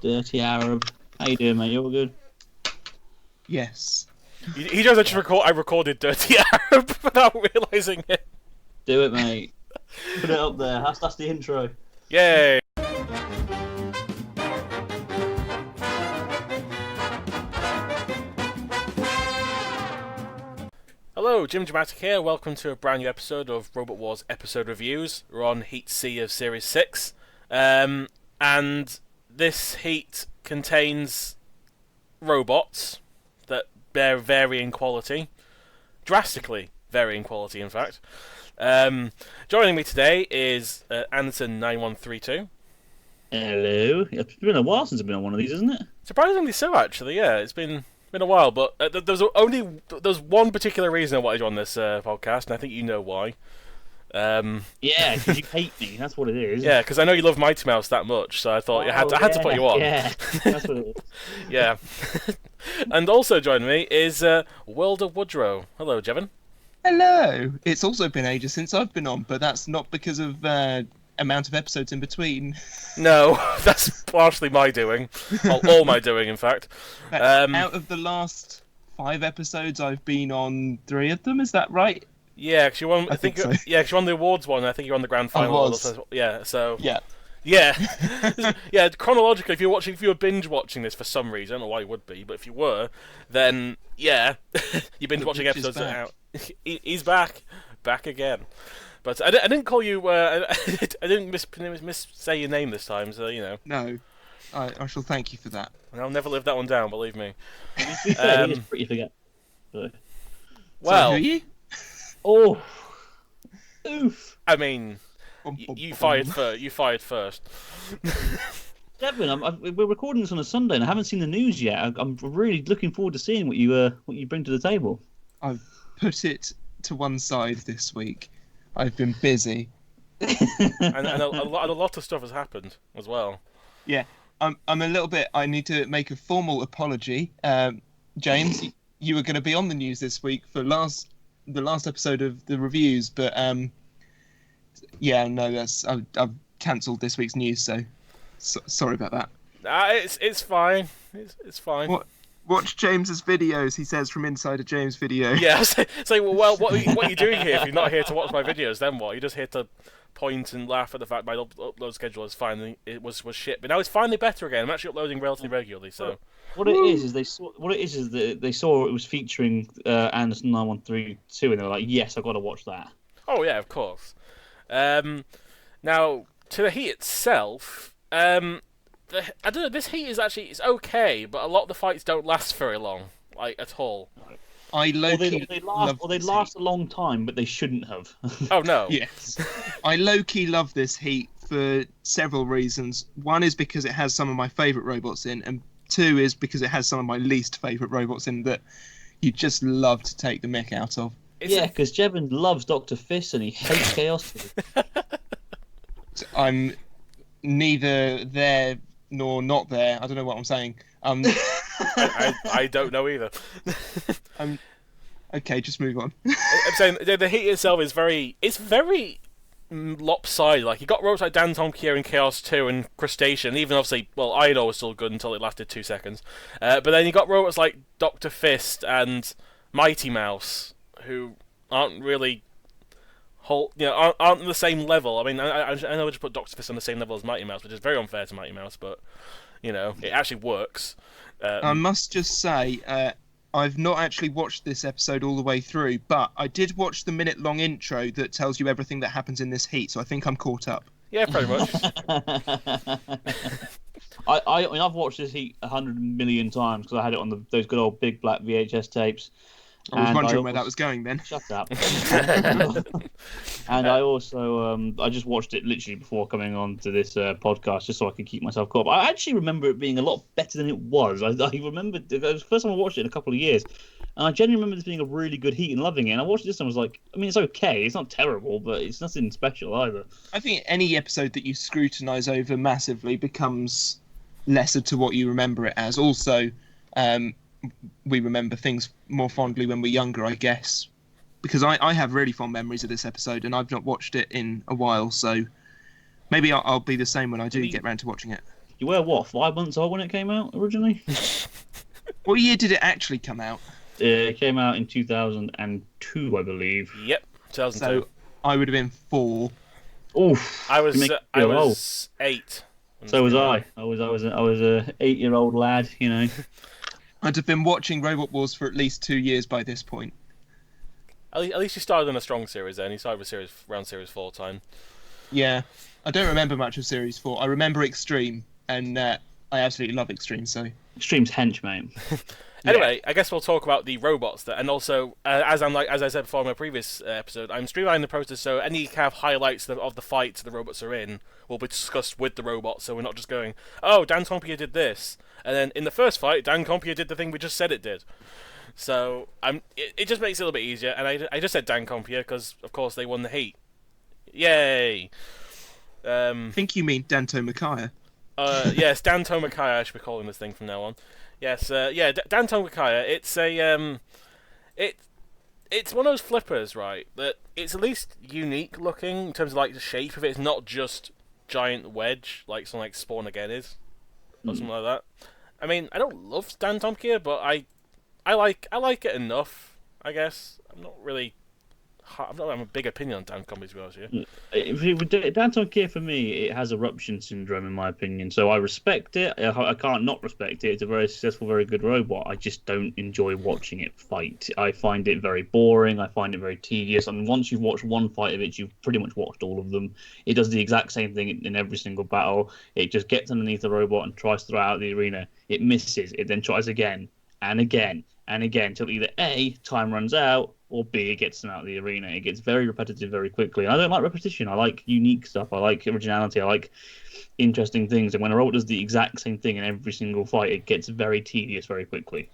Dirty Arab. How you doing, mate? You all good? Yes. He doesn't just record. I recorded Dirty Arab without realising it. Do it, mate. Put it up there. That's the intro. Yay! Hello, Jim Dramatic here. Welcome to a brand new episode of Robot Wars episode reviews. We're on Heat C of Series 6. And this heat contains robots that bear varying quality. Drastically varying quality, in fact. Joining me today is Anderson9132. Hello. It's been a while since I've been on one of these, isn't it? Surprisingly so, actually, yeah. It's been a while, but there's one particular reason I wanted you on this podcast, and I think you know why. Yeah, because you hate me. That's what it is. Yeah, because I know you love Mighty Mouse that much, so I thought I had to put you on. Yeah, that's what it is. Yeah. And also joining me is Wilder Woodrow. Hello, Jevon. Hello. It's also been ages since I've been on, but that's not because of amount of episodes in between. No, that's partially my doing. Well, all my doing, in fact. Out of the last 5 episodes, I've been on 3 of them. Is that right? Yeah, because you won. I think so. Yeah, because you won the awards one. And I think you won the grand final. I was. Yeah. So. Yeah. Yeah. Yeah. Chronologically, if you were binge watching this for some reason, I don't know why you would be, but if you were, then yeah, you binge watching episodes out. He's back again. But I didn't call you. I didn't miss say your name this time, so you know. No, I shall thank you for that. And I'll never live that one down. Believe me. He is pretty forget. So. Well. So who are you? Oh. Oof. I mean, you fired first. You fired first. Devin, we're recording this on a Sunday, and I haven't seen the news yet. I'm really looking forward to seeing what you bring to the table. I've put it to one side this week. I've been busy. and a lot of stuff has happened as well. Yeah, I'm a little bit. I need to make a formal apology. James, you were going to be on the news this week for the last episode of the reviews, but yeah, no, I've cancelled this week's news, so sorry about that. It's fine. It's fine. Watch James's videos, he says from inside a James video. Yeah, well, what are you doing here if you're not here to watch my videos? Then what? You're just here to point and laugh at the fact my upload schedule is finally was shit, but now it's finally better again. I'm actually uploading relatively regularly, so. What it is they saw it was featuring Anderson 9132, and they were like, yes, I've got to watch that. Oh yeah, of course. Now to the heat itself, I don't know. This heat is it's okay, but a lot of the fights don't last very long, like at all. They last a long time, but they shouldn't have. Oh no. Yes, I low-key love this heat for several reasons. One is because it has some of my favourite robots in, and 2 is because it has some of my least favourite robots in that you just love to take the mick out of. Yeah, because Jevon loves Dr. Fist and he hates Chaos. I'm neither there nor not there. I don't know what I'm saying. I don't know either. Okay, just move on. I'm saying the heat itself is very lopsided. Like you got robots like Dantomkia and Chaos 2 and Crustacean. Even obviously, well, Idol was still good until it lasted 2 seconds. But then you got robots like Dr. Fist and Mighty Mouse, who aren't really aren't on the same level. I mean, I know I just put Dr. Fist on the same level as Mighty Mouse, which is very unfair to Mighty Mouse, but you know, it actually works. I must just say, I've not actually watched this episode all the way through, but I did watch the minute-long intro that tells you everything that happens in this heat, so I think I'm caught up. Yeah, pretty much. I mean, I've watched this heat 100 million times because I had it on those good old big black VHS tapes. I was wondering where that was going then. Shut up. And I also, I just watched it literally before coming on to this podcast just so I could keep myself caught up. I actually remember it being a lot better than it was. I remember, it was the first time I watched it in a couple of years. And I genuinely remember this being a really good heat and loving it. And I watched this and I was like, I mean, it's okay. It's not terrible, but it's nothing special either. I think any episode that you scrutinise over massively becomes lesser to what you remember it as. Also, we remember things more fondly when we're younger, I guess. Because I have really fond memories of this episode, and I've not watched it in a while, so maybe I'll be the same when I do get round to watching it. You were what, 5 months old when it came out originally? What year did it actually come out? It came out in 2002, I believe. Yep, 2002. So I would have been 4. Oof. I you was make me I feel old. was 8. when So this was came I. out. I was a 8-year-old lad, you know. I'd have been watching Robot Wars for at least 2 years by this point. At least you started on a strong series then. You started with around series 4 time. Yeah, I don't remember much of Series 4. I remember Extreme, and I absolutely love Extreme. So Extreme's hench, mate. Anyway, I guess we'll talk about the robots, and also as I said before in my previous episode, I'm streamlining the process so any kind of highlights of the fights the robots are in will be discussed with the robots. So we're not just going, oh, Dantomkia did this, and then in the first fight, Dantomkia did the thing we just said it did. So it just makes it a little bit easier, and I just said Dantomkia because of course they won the heat. Yay! I think you mean Dantomakaia. Yes, Dantomakaiya. I should be calling this thing from now on. Yes, Dantomkia. It's a it's one of those flippers, right? That it's at least unique looking in terms of like the shape of it. It's not just giant wedge like something like Spawn Again is, or something like that. I mean, I don't love Dantomkia, but I like it enough. I guess I'm not a big opinion on Dantomkia, to be honest with you. Dantomkia, for me, it has eruption syndrome, in my opinion. So I respect it. I can't not respect it. It's a very successful, very good robot. I just don't enjoy watching it fight. I find it very boring. I find it very tedious. And once you've watched one fight of it, you've pretty much watched all of them. It does the exact same thing in every single battle. It just gets underneath the robot and tries to throw it out of the arena. It misses. It then tries again and again and again until either A, time runs out, or B, it gets them out of the arena. It gets very repetitive very quickly. And I don't like repetition. I like unique stuff. I like originality. I like interesting things. And when a robot does the exact same thing in every single fight, it gets very tedious very quickly.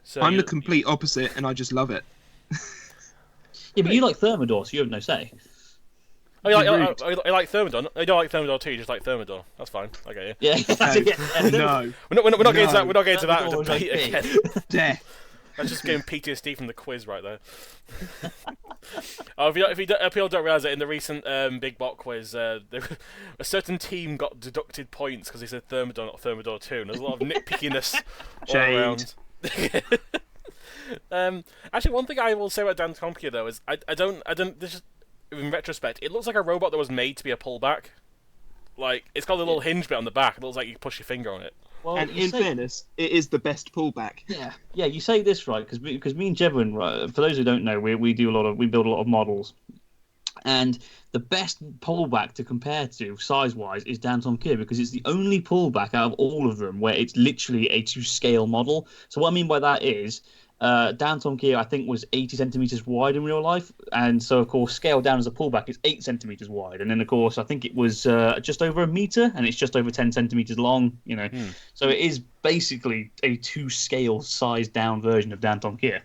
So I'm the complete opposite, and I just love it. Yeah, but you like Thermidor, so you have no say. Oh, you like Thermidor? You don't like Thermidor too, you just like Thermidor. That's fine, I get you. Yeah. No. We're not getting to that. We're not getting to that Thermidor debate is okay. again. Death. That's just getting PTSD from the quiz right there. If people don't realise it, in the recent Big Bot quiz, a certain team got deducted points because they said Thermidor, not Thermidor 2, and there's a lot of nitpickiness all around. Actually, one thing I will say about Dantomkia though is I don't. This is, in retrospect, it looks like a robot that was made to be a pullback. Like it's got a little hinge bit on the back. It looks like you can push your finger on it. Well, And in fairness, it is the best pullback. Yeah. You say this right because me and Jevon, right, for those who don't know, we build a lot of models, and the best pullback to compare to size-wise is Dantomkia because it's the only pullback out of all of them where it's literally a to-scale model. So what I mean by that is Dantomkia, I think, was 80 centimeters wide in real life, and so of course scaled down as a pullback it's 8 centimeters wide, and then of course I think it was just over a meter, and it's just over 10 centimeters long. You know, so it is basically a to-scale sized down version of Dantomkia.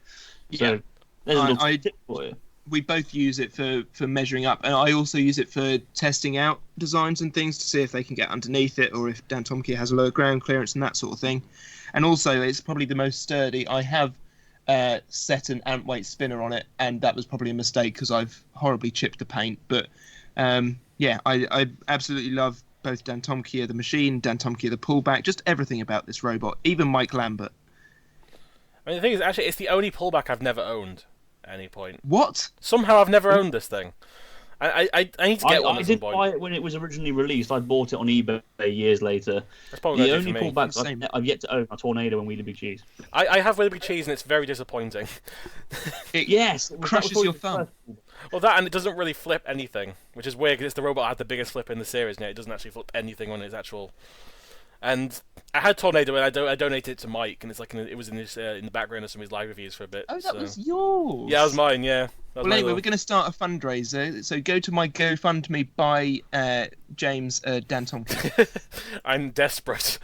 So there's a little tip for you. We both use it for measuring up, and I also use it for testing out designs and things to see if they can get underneath it or if Dantomkia has a lower ground clearance and that sort of thing. And also, it's probably the most sturdy. I have set an ant weight spinner on it, and that was probably a mistake because I've horribly chipped the paint. But I absolutely love both Dantomkia the machine, Dantomkia the pullback, just everything about this robot, even Mike Lambert. I mean, the thing is, actually, it's the only pullback I've never owned at any point. What? Somehow I've never owned this thing. I need to get one at some point. I did buy it when it was originally released. I bought it on eBay years later. That's probably the only pullbacks I've yet to own are Tornado and Wheelie Big Cheese. I have Wheelie Big Cheese and it's very disappointing. It crushes your thumb. Well, that and it doesn't really flip anything, which is weird because it's the robot that had the biggest flip in the series, and it doesn't actually flip anything on its actual. And I had Tornado and I donated it to Mike, and it's like it was in the background of some of his live reviews for a bit. Oh, that was yours. Yeah, that was mine. Yeah. Well, anyway, we're going to start a fundraiser, so go to my GoFundMe by James Dantomkia. I'm desperate.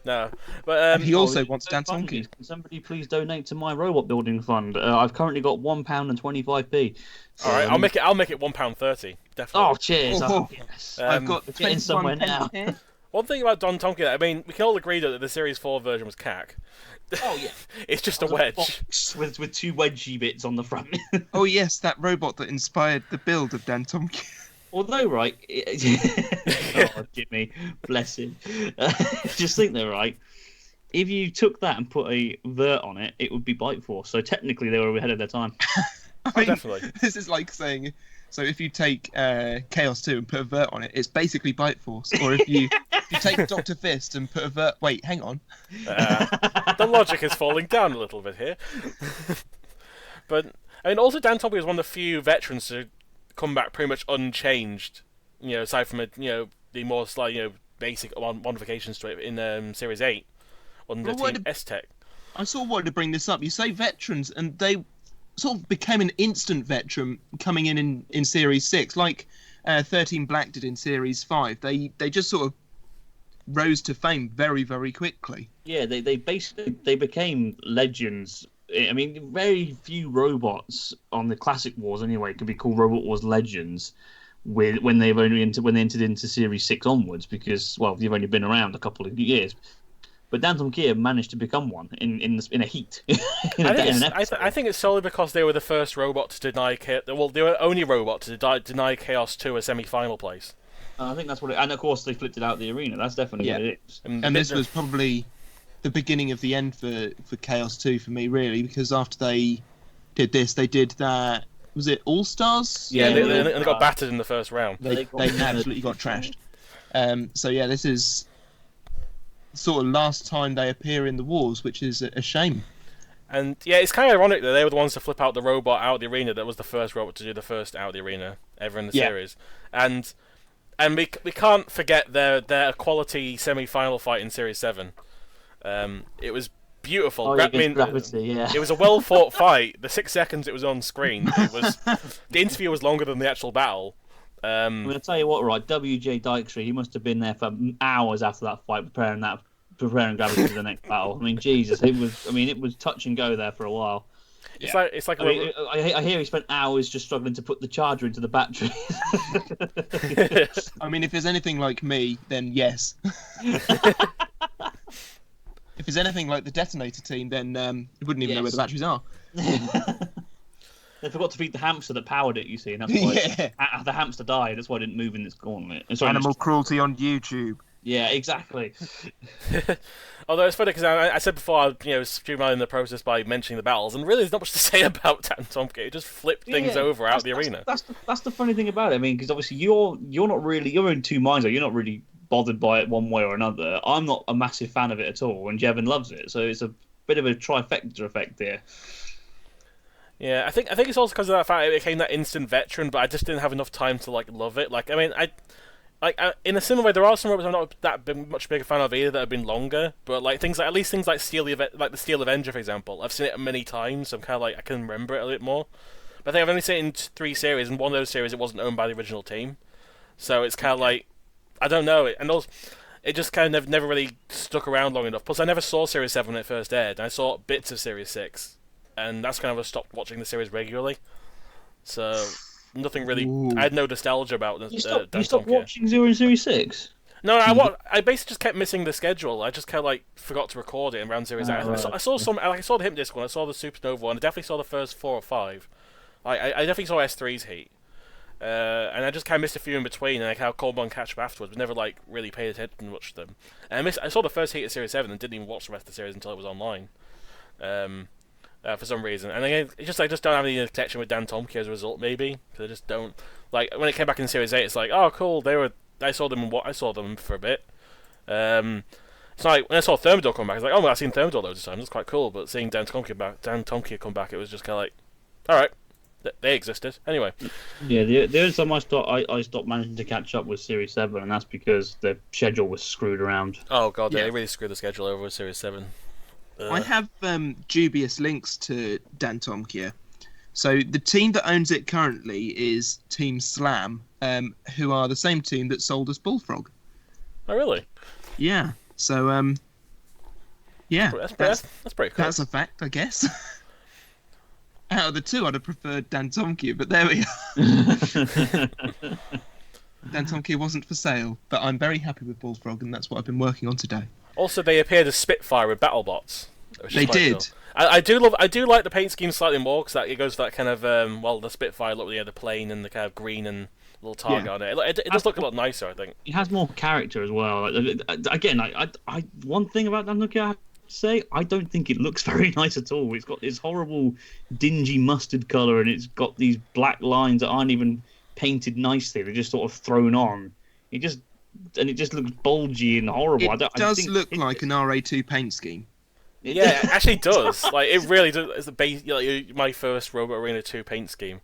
No, but he also wants Dantomkia. Can somebody please donate to my robot building fund? I've currently got £1.25p. All right, I'll make it £1.30. Definitely. Oh, cheers! Yes. I've got getting somewhere now. Here. One thing about Dantomkia, I mean, we can all agree that the Series 4 version was cack. Oh yeah, it's just a wedge with two wedgy bits on the front. Oh yes, that robot that inspired the build of Dantomkia. Although, right, oh, Jimmy, bless him. Just think though, right? If you took that and put a vert on it, it would be Bite Force. So technically, they were ahead of their time. I mean, definitely. This is like saying, so if you take Chaos 2 and put a vert on it, it's basically Bite Force. Or if you take Dr. Fist and put a vert... Wait, hang on. The logic is falling down a little bit here. But, I mean, also Dantomkia was one of the few veterans to come back pretty much unchanged, aside from, the more, basic modifications to it in Series 8 under Team S-Tech. I sort of wanted to bring this up. You say veterans, and they sort of became an instant veteran coming in Series 6, like 13 Black did in Series 5. They just sort of rose to fame very, very quickly. Yeah, they became legends. I mean, very few robots on the Classic Wars anyway could be called Robot Wars legends when they entered into Series 6 onwards, because they've only been around a couple of years. But Dantomkia managed to become one in a heat. I think it's solely because they were the first robot to deny they were the only robot to deny Chaos 2 a semi-final place. I think that's what and of course they flipped it out the arena. That's definitely what it is. And this was probably the beginning of the end for Chaos 2 for me, really, because after they did this, they did that. Was it All Stars? Yeah, they got battered in the first round. They absolutely got trashed. So yeah, this is sort of last time they appear in the wars, which is a shame. And yeah, it's kind of ironic that they were the ones to flip out the robot out of the arena. That was the first robot to do the first out of the arena ever in the series. And we can't forget their quality semi-final fight in Series 7. It was beautiful. It was a well fought fight. The 6 seconds it was on screen, the interview was longer than the actual battle. I'm going to tell you what, right? W.J. Dykstra, he must have been there for hours after that fight, preparing Gravity for the next battle. I mean, Jesus, it was touch and go there for a while. It's like I hear he spent hours just struggling to put the charger into the battery. I mean, if there's anything like me, then yes. If there's anything like the detonator team, then you wouldn't even know where the batteries are. They forgot to feed the hamster that powered it, you see, and that's why the hamster died. That's why it didn't move in this gauntlet. Animal cruelty on YouTube. Yeah, exactly. Although it's funny because I said before, I streamlining the process by mentioning the battles, and really there's not much to say about Dantomkia. It just flipped things over out of the arena. That's the funny thing about it. I mean, because obviously you're in two minds. You're not really bothered by it one way or another. I'm not a massive fan of it at all, and Jevon loves it. So it's a bit of a trifecta effect here. Yeah, I think it's also because of that fact it became that instant veteran, but I just didn't have enough time to love it. In a similar way, there are some robots I'm not that much bigger fan of either that have been longer, but at least things like the Steel Avenger, for example, I've seen it many times, so I'm kind of I can remember it a bit more. But I think I've only seen it in 3 series, and one of those series it wasn't owned by the original team, so it's kind of I don't know, and also it just kind of never really stuck around long enough. Plus, I never saw Series 7 when it first aired, and I saw bits of Series 6. And that's kind of I stopped watching the series regularly. So, nothing really... Ooh. I had no nostalgia about You stopped watching Zero and Series 6? No, I basically just kept missing the schedule. I just kind of forgot to record it around Series 8. I saw the Hip Disc one, I saw the Supernova one, I definitely saw the first 4 or 5. I definitely saw S3's Heat. And I just kind of missed a few in between, and I kind of called one catch up afterwards, but never really paid attention much to them. And I saw the first Heat of Series 7 and didn't even watch the rest of the series until it was online. For some reason, and again, I just don't have any connection with Dantomkia as a result. Maybe because I just don't when it came back in Series 8. It's oh cool, I saw them for a bit. It's when I saw Thermidor come back, I was oh, I've seen Thermidor loads of times. It's quite cool, but seeing Dantomkia come back, it was just kind of all right, they existed anyway. Yeah, the only time I stopped managing to catch up with Series 7, and that's because the schedule was screwed around. Oh god, they really screwed the schedule over with Series 7. I have dubious links to Dantomkia. So the team that owns it currently is Team Slam, who are the same team that sold us Bullfrog. Oh, really? Yeah. So, yeah. That's pretty cool. That's a fact, I guess. Out of the two, I'd have preferred Dantomkia, but there we are. Dantomkia wasn't for sale, but I'm very happy with Bullfrog, and that's what I've been working on today. Also, they appeared as Spitfire with BattleBots. They did. Cool. I do like the paint scheme slightly more because it goes for that kind of the Spitfire look, the plane and the kind of green and little target on it. It does look a lot nicer, I think. It has more character as well. Again, one thing about Dantomkia I have to say, I don't think it looks very nice at all. It's got this horrible, dingy mustard color, and it's got these black lines that aren't even painted nicely. They're just sort of thrown on. It just looks bulgy and horrible. It does look like an RA2 paint scheme. Yeah, it actually does. Like, it really does. It's the base, like, my first Robot Arena 2 paint scheme.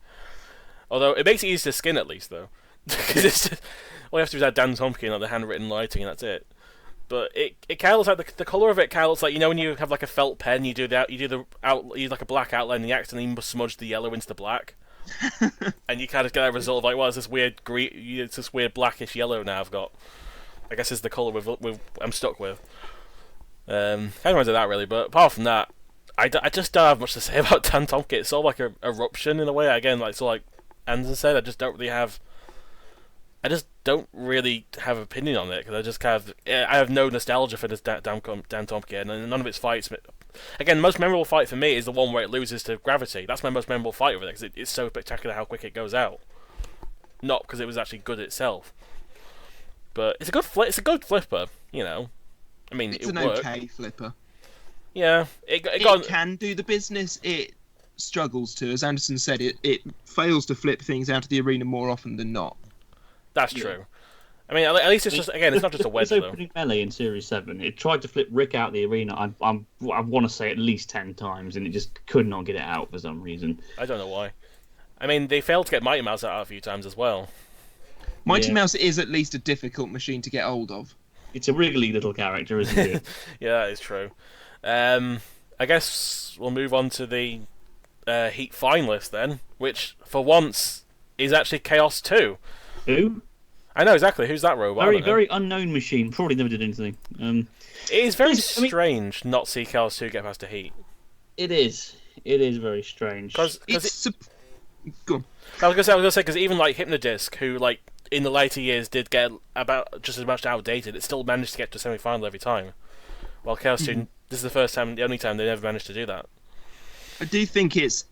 Although it makes it easy to skin at least, though, because it's just, all you have to do is add Dantomkia and like the handwritten lighting, and that's it. But it kind of looks like the color of it kind of looks like, when you have like a felt pen, you use like a black outline, and you accidentally smudge the yellow into the black, and you kind of get that result of like, well, it's this weird green, it's this weird blackish yellow now I've got. I guess it's the color I'm stuck with. Kind of reminds of that really, but apart from that, I just don't have much to say about Dantomkia. It's sort of like a eruption in a way. Again, like Anderson said, I just don't really have an opinion on it, because I just kind of, I have no nostalgia for this Dantomkia, and none of its fights. Again, the most memorable fight for me is the one where it loses to gravity. That's my most memorable fight with it, because it's so spectacular how quick it goes out. Not because it was actually good itself, but it's a good flipper, I mean, it's an okay flipper. Yeah, it can do the business. It struggles to, as Anderson said, it fails to flip things out of the arena more often than not. That's true. I mean, at least it's just, again, it's not just a wedge, though. Opening melee in Series 7, it tried to flip Rick out the arena, I want to say at least 10 times, and it just could not get it out for some reason. I don't know why. I mean, they failed to get Mighty Mouse out a few times as well. Mighty Mouse is at least a difficult machine to get hold of. It's a wriggly little character, isn't it? Yeah, that is true. I guess we'll move on to the Heat finalist then, which, for once, is actually Chaos 2. Who? I know exactly. Who's that robot? Very unknown machine. Probably never did anything. It is very strange not to see Chaos 2 get past a Heat. It is. It is very strange. Go on. I was gonna say because even like Hypnodisc, who like in the later years did get about just as much outdated, it still managed to get to semi-final every time. While Chaos 2, this is the only time they never managed to do that. I do think it's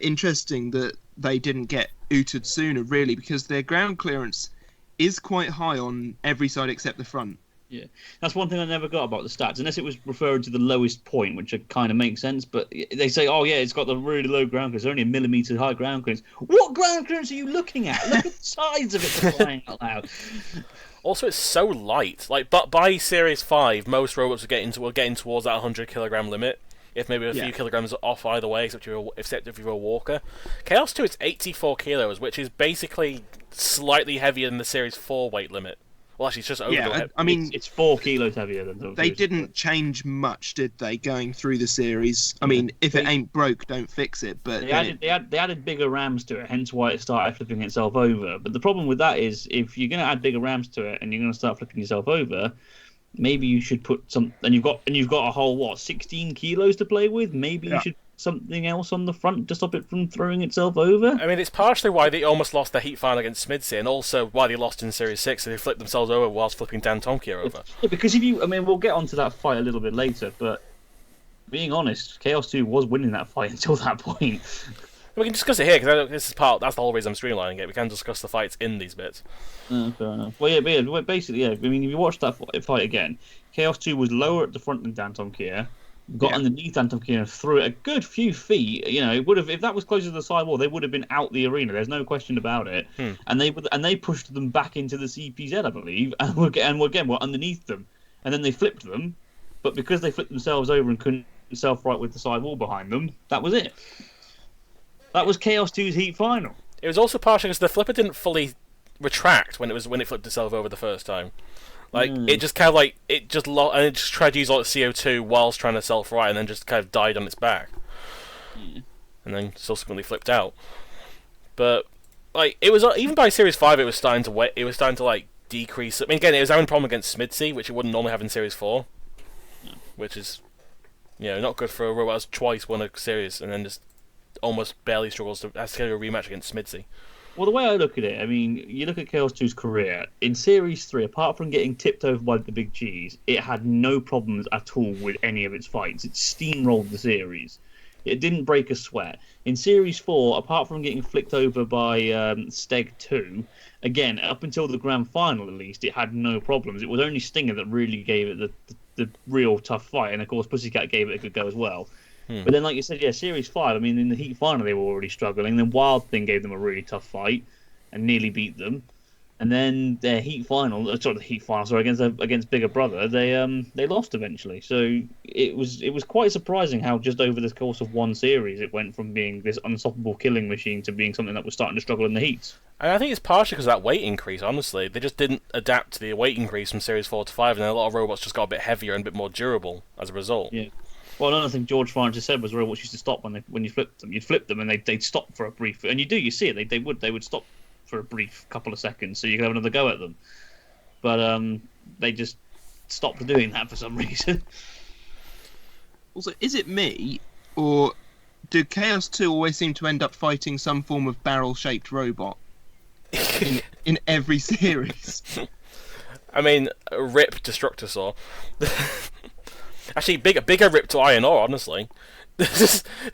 interesting that they didn't get ooted sooner, really, because their ground clearance is quite high on every side except the front. Yeah, that's one thing I never got about the stats, unless it was referring to the lowest point, which kind of makes sense. But they say, oh yeah, it's got the really low ground clearance, only a millimetre high ground clearance. What ground clearance are you looking at? Look at the size of it, for crying out loud. Also, it's so light. Like, but by Series 5, most robots were getting towards that 100 kilogram limit. If maybe a few kilograms off either way, except if you're a walker. Chaos 2 is 84 kilos, which is basically slightly heavier than the Series 4 weight limit. Well, actually, it's just over the... I mean, it's 4 kilos heavier than the... They didn't change much, did they, going through the series? I mean, if it ain't broke, don't fix it, but... They added bigger rams to it, hence why it started flipping itself over. But the problem with that is, if you're going to add bigger rams to it, and you're going to start flipping yourself over... Maybe you should put some, and you've got a whole 16 kilos to play with. Maybe you should put something else on the front to stop it from throwing itself over. I mean, it's partially why they almost lost the Heat final against Smidsy, and also why they lost in Series 6. They flipped themselves over whilst flipping Dantomkia over. Yeah, because we'll get onto that fight a little bit later, but being honest, Chaos 2 was winning that fight until that point. We can discuss it here because that's the whole reason I'm streamlining it. We can discuss the fights in these bits. Fair enough. Well, basically, I mean, if you watch that fight again, Chaos 2 was lower at the front than Dantomkia, got underneath Dantomkia and threw it a good few feet. It would have, if that was closer to the side wall, they would have been out the arena. There's no question about it. And they pushed them back into the CPZ, I believe, and we're underneath them. And then they flipped them, but because they flipped themselves over and couldn't self-right with the side wall behind them, that was it. That was Chaos 2's Heat final. It was also partially because the flipper didn't fully retract when it flipped itself over the first time. Like it just kind of like it just tried to use all its CO2 whilst trying to self-right, and then just kind of died on its back, and then subsequently flipped out. But like it was even by Series 5, it was starting to like decrease. I mean, again, it was having a problem against Smidsy, which it wouldn't normally have in Series 4, which is not good for a robot that's twice won a series and then just almost barely struggles to get a rematch against Smidsy. Well, the way I look at it, I mean, you look at Chaos 2's career, in Series 3, apart from getting tipped over by the big G's, it had no problems at all with any of its fights. It steamrolled the series. It didn't break a sweat. In Series 4, apart from getting flicked over by Steg 2, again, up until the grand final at least, it had no problems. It was only Stinger that really gave it the real tough fight, and of course Pussycat gave it a good go as well. But then, like you said, yeah, Series 5, I mean, in the heat final they were already struggling. Then Wild Thing gave them a really tough fight and nearly beat them. And then their heat final, against Bigger Brother, they lost eventually. So it was quite surprising how just over the course of one series it went from being this unstoppable killing machine to being something that was starting to struggle in the heats. And I think it's partially because of that weight increase, honestly. They just didn't adapt to the weight increase from Series 4 to 5, and then a lot of robots just got a bit heavier and a bit more durable as a result. Yeah. Well, another thing George Francis said was robots used to stop when you flipped them. You'd flip them and they'd stop for a brief... And you see it, they would stop for a brief couple of seconds so you could have another go at them. But they just stopped doing that for some reason. Also, is it me, or do Chaos 2 always seem to end up fighting some form of barrel-shaped robot in every series? I mean, rip Destructor Saw. Actually, bigger rip to Iron Ore, honestly. They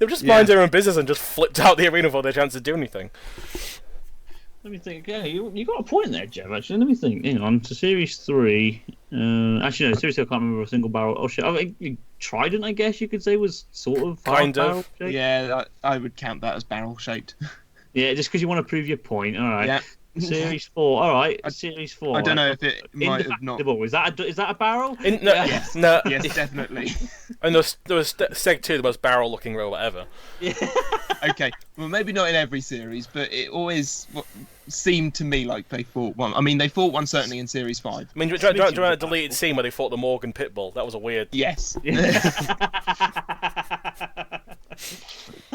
were just mind their own business and just flipped out the arena before they had a chance to do anything. Let me think. Yeah, you got a point there, Jeff. Actually, let me think. Hang on. To Series 3. Actually, no. Series 2, I can't remember a single barrel. Oh shit! Trident, I guess you could say, was sort of kind of. barrel shaped. Yeah, I would count that as barrel shaped. Yeah, just because you want to prove your point. All right. Yeah. Series 4. All right. Series 4. I don't know if it might have not. Is that a barrel? No, Yes. no. Yes, definitely. And there was Seg 2, the most barrel-looking robot ever. Yeah. Okay, well, maybe not in every series, but it always seemed to me like they fought one. I mean, they fought one certainly in Series 5. I mean, do you remember that deleted scene where they fought the Morgan Pitbull? That was a weird... Yes.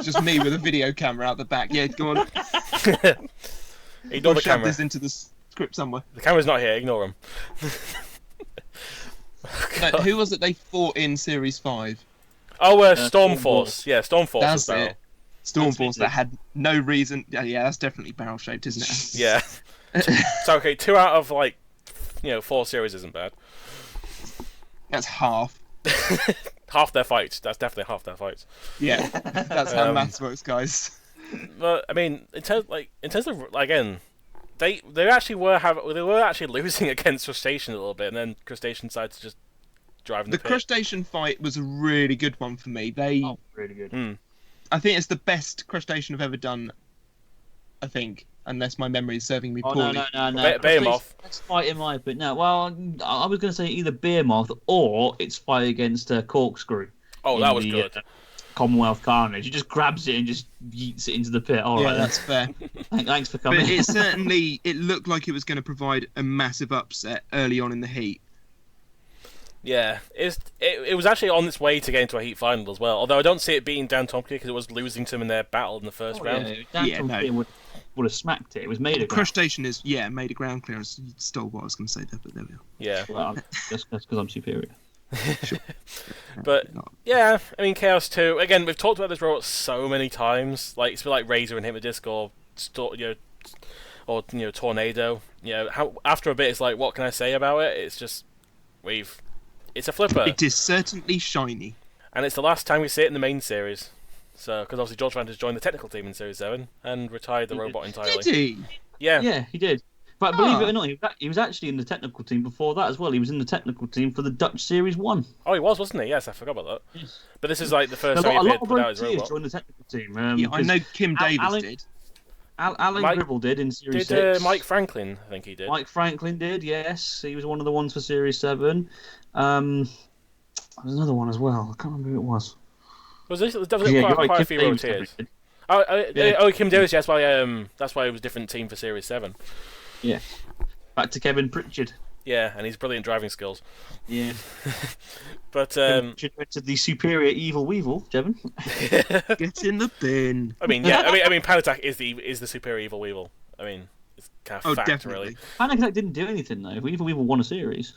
Just me with a video camera out the back. Yeah, go on. Ignore the shove camera. this into the script somewhere. The camera's not here, ignore him. But who was it they fought in Series 5? Oh, Stormforce. Yeah, Stormforce was That's barrel. it. Stormforce that had no reason. Yeah, that's definitely barrel shaped, isn't it? Yeah. So, okay, 2 out of, 4 series isn't bad. That's half. Half their fights. That's definitely half their fights. Yeah, that's how maths works, guys. But I mean, in terms of again, they actually were actually losing against Crustacean a little bit, and then Crustacean decided to just drive in the pit. Crustacean fight was a really good one for me. Really good. I think it's the best Crustacean I've ever done. I think, unless my memory is serving me poorly. No. Behemoth. Let's fight in my bit. No, well, I was going to say either Behemoth or its fight against Corkscrew. Oh, that was good. Commonwealth Carnage. He just grabs it and just yeets it into the pit. All right, that's fair. Thanks for coming. But it looked like it was going to provide a massive upset early on in the heat. Yeah, it was actually on its way to getting to a heat final as well. Although I don't see it beating Dantomkia because it was losing to him in their battle in the first round. Dantomkia would have smacked it. It was made of Crustacean is made a ground clearance. You stole what I was going to say there, but there we are. Yeah, well, that's because I'm superior. Sure. But yeah, I mean Chaos 2. Again, we've talked about this robot so many times. Like it's been like Razor and Hypnodisc or Tornado. After a bit, it's like, what can I say about it? It's just it's a flipper. It is certainly shiny, and it's the last time we see it in the main series. So, because obviously George Vantage joined the technical team in Series 7 and retired the robot entirely. Did he? Yeah, he did. But believe it or not, he was actually in the technical team before that as well. He was in the technical team for the Dutch Series 1. Oh, he was, wasn't he? Yes, I forgot about that. Yes. But this is like the first time he appeared without his robot. joined the technical team. I know Kim Davis did. Alan Gribble did in Series 6. Did Mike Franklin, I think he did. Mike Franklin did, yes. He was one of the ones for Series 7. There was another one as well. I can't remember who it was. Was quite a few rotators? Kim Davis, yes. That's why it was a different team for Series 7. Yeah. Back to Kevin Pritchard. Yeah, and his brilliant driving skills. Yeah. But Pritchard went to the superior Evil Weevil, Jevon. Get in the bin. I mean, yeah. I mean, Panic Attack is the superior Evil Weevil. I mean, it's kind of fact, definitely. really. Panic Attack didn't do anything though. Evil Weevil won a series.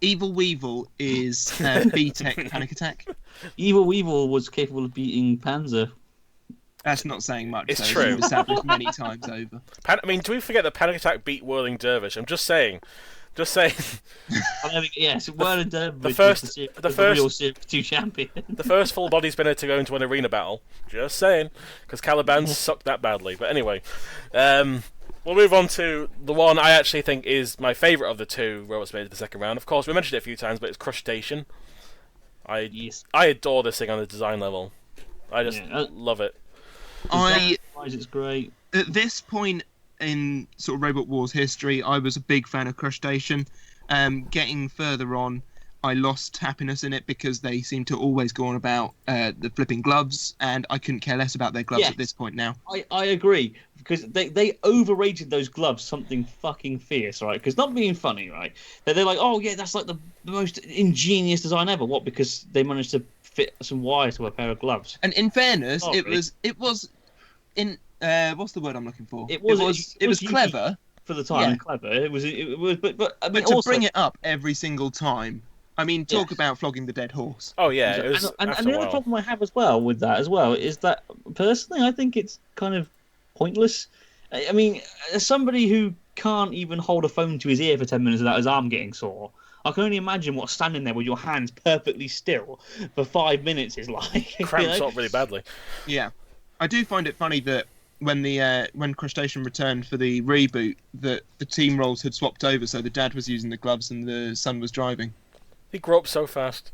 Evil Weevil is B-Tech Panic Attack. Evil Weevil was capable of beating Panzer. That's not saying much. It's though, true. As you've established many times over. I mean, do we forget that Panic Attack beat Whirling Dervish? I'm just saying, Just saying. Yes, Werner Durbridge the was the real Series 2 champion. The first full body spinner to go into an arena battle. Just saying, because Caliban sucked that badly. But anyway, we'll move on to the one I actually think is my favourite of the two robots made it to the second round. Of course, we mentioned it a few times, but it's Crustacean. I adore this thing on the design level. I just love it. It's great. At this point in sort of Robot Wars history, I was a big fan of Crustacean. Getting further on, I lost happiness in it because they seem to always go on about the flipping gloves, and I couldn't care less about their gloves at this point now. I agree, because they overrated those gloves something fucking fierce, right? Because not being funny, right? They're like, oh yeah, that's like the most ingenious design ever. What? Because they managed to fit some wires to a pair of gloves. And in fairness, it was in what's the word I'm looking for? It was clever for the time. Yeah. Clever. It was, but I mean, but to also, bring it up every single time. I mean, talk about flogging the dead horse. Oh yeah, it was. And the other problem I have as well with that is that personally I think it's kind of pointless. I mean, as somebody who can't even hold a phone to his ear for 10 minutes without his arm getting sore, I can only imagine what standing there with your hands perfectly still for 5 minutes is like. Cramps up really badly. Yeah, I do find it funny that when Crustacean returned for the reboot, that the team roles had swapped over, so the dad was using the gloves and the son was driving. He grew up so fast.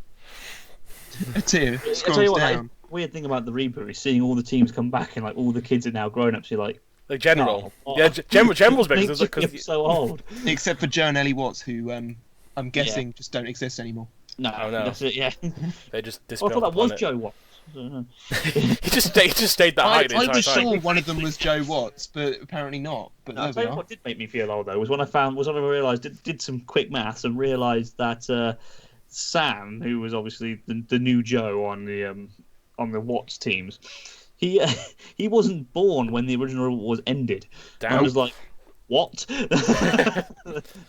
A tear What, scrolls down. the weird thing about the reboot is seeing all the teams come back and like all the kids are now grown ups. You're like, the general. Oh, Yeah, General's big because you're so old. Except for Joe and Ellie Watts, who I'm guessing just don't exist anymore. No, that's it. Yeah. They just I thought that was Joe Watts. he just stayed that height the entire I was time. sure one of them was Joe Watts, but apparently not. But I'll tell you what did make me feel old though was when I realised did some quick maths and realised that Sam, who was obviously the new Joe on the Watts teams, he wasn't born when the original was ended. Damn. I was like, what?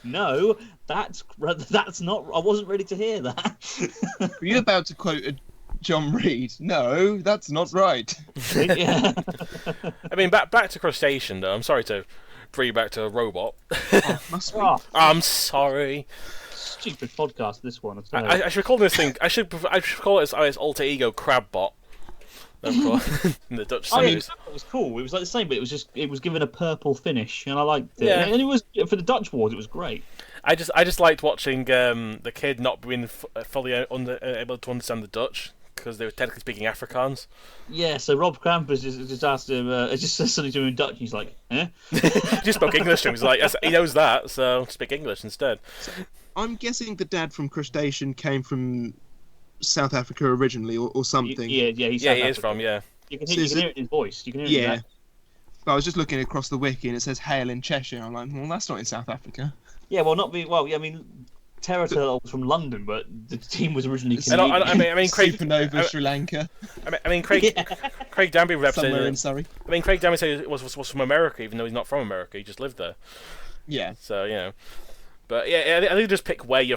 No, that's not. I wasn't ready to hear that. Were you about to quote John Reed? No, that's not right. Yeah. I mean, back to Crustacean though. I'm sorry to bring you back to a robot. Must be. I'm sorry. Stupid podcast, this one. I should call this thing. I should call it its alter ego, Crabbot. In the Dutch series. It was cool. It was like the same, but it was given a purple finish, and I liked it. Yeah. And it was for the Dutch Wars. It was great. I just liked watching the kid not being fully able to understand the Dutch because they were technically speaking Afrikaans. Yeah, so Rob Krampus just asked him, just said something to him in Dutch. And he's like, eh? He just spoke English to him. He's like, he knows that, so speak English instead. So, I'm guessing the dad from Crustacean came from South Africa originally, or something. He is from. Yeah. You can hear it in his voice. You can hear it. Yeah. But I was just looking across the wiki and it says "Hail in Cheshire." I'm like, well, that's not in South Africa. Yeah, well, not be well. Yeah, I mean, Terra Turtle was from London, but the team was originally Canadian. I mean, Craig Supernova, Sri Lanka. I mean, Craig Danby represented. Somewhere in Surrey. I mean, Craig Danby said he was from America, even though he's not from America. He just lived there. Yeah. So you know. But yeah, I think just pick where you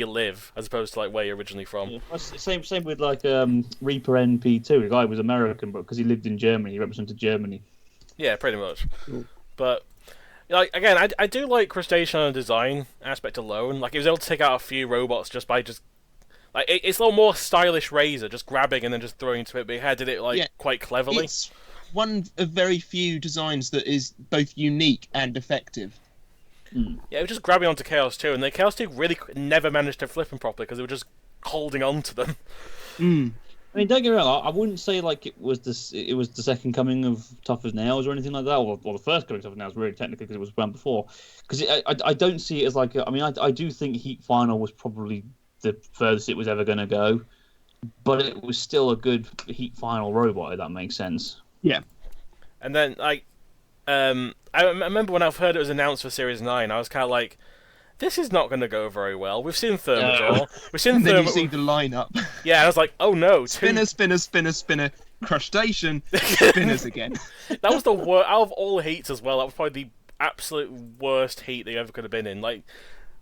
live as opposed to like where you're originally from. Yeah. Same with like Reaper NP2. The guy was American, but because he lived in Germany, he represented Germany. Yeah, pretty much. Cool. But like again, I do like Crustacean on a design aspect alone. Like he was able to take out a few robots just by like it's a little more stylish Razor, just grabbing and then just throwing into it. But he did it quite cleverly. It's one of very few designs that is both unique and effective. Yeah, it was just grabbing onto Chaos 2, and the Chaos 2 really never managed to flip them properly because they were just holding on to them. I mean, don't get me wrong. I wouldn't say like it was the second coming of Tough as Nails or anything like that, or the first coming of Tough as Nails really technically because it was brand before. Because I don't see it as like I mean I do think Heat Final was probably the furthest it was ever going to go, but it was still a good Heat Final robot if that makes sense. Yeah. And then like. I remember when I heard it was announced for Series 9, I was kind of like, this is not going to go very well. We've seen Thermidor. We've seen Then you see the lineup. Yeah, and I was like, oh no. Spinner, Crustacean, spinners again. That was the worst. Out of all heats as well, that was probably the absolute worst heat they ever could have been in. Like,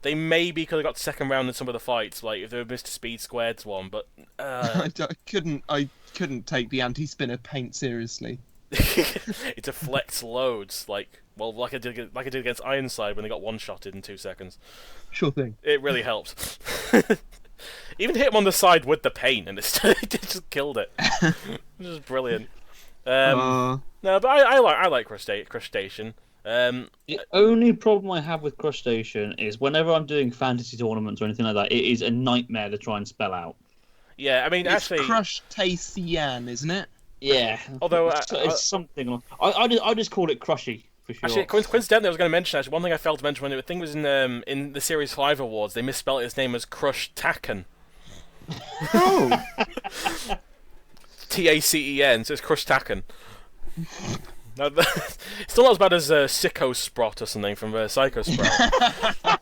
they maybe could have got to second round in some of the fights, like if they were Mr. Speed Squared's one, but... I couldn't take the anti-spinner paint seriously. It deflects loads, like I did against Ironside when they got one-shotted in 2 seconds. Sure thing. It really helped. Even hit him on the side with the paint, and it just killed it. Which is brilliant. No, but I like Crustacean. The only problem I have with Crustacean is whenever I'm doing fantasy tournaments or anything like that, it is a nightmare to try and spell out. Yeah, I mean, It's actually, Crustacean, isn't it? Yeah. Although it's something. I just call it Crushy for sure. actually, coincidentally, I was going to mention one thing I failed to mention when I think it was in the Series 5 awards. They misspelled his name as Crustacean. Oh. Tacen, so it's Crustacean. No, it's still not as bad as Sicko Sprot or something from Psycho Sprout.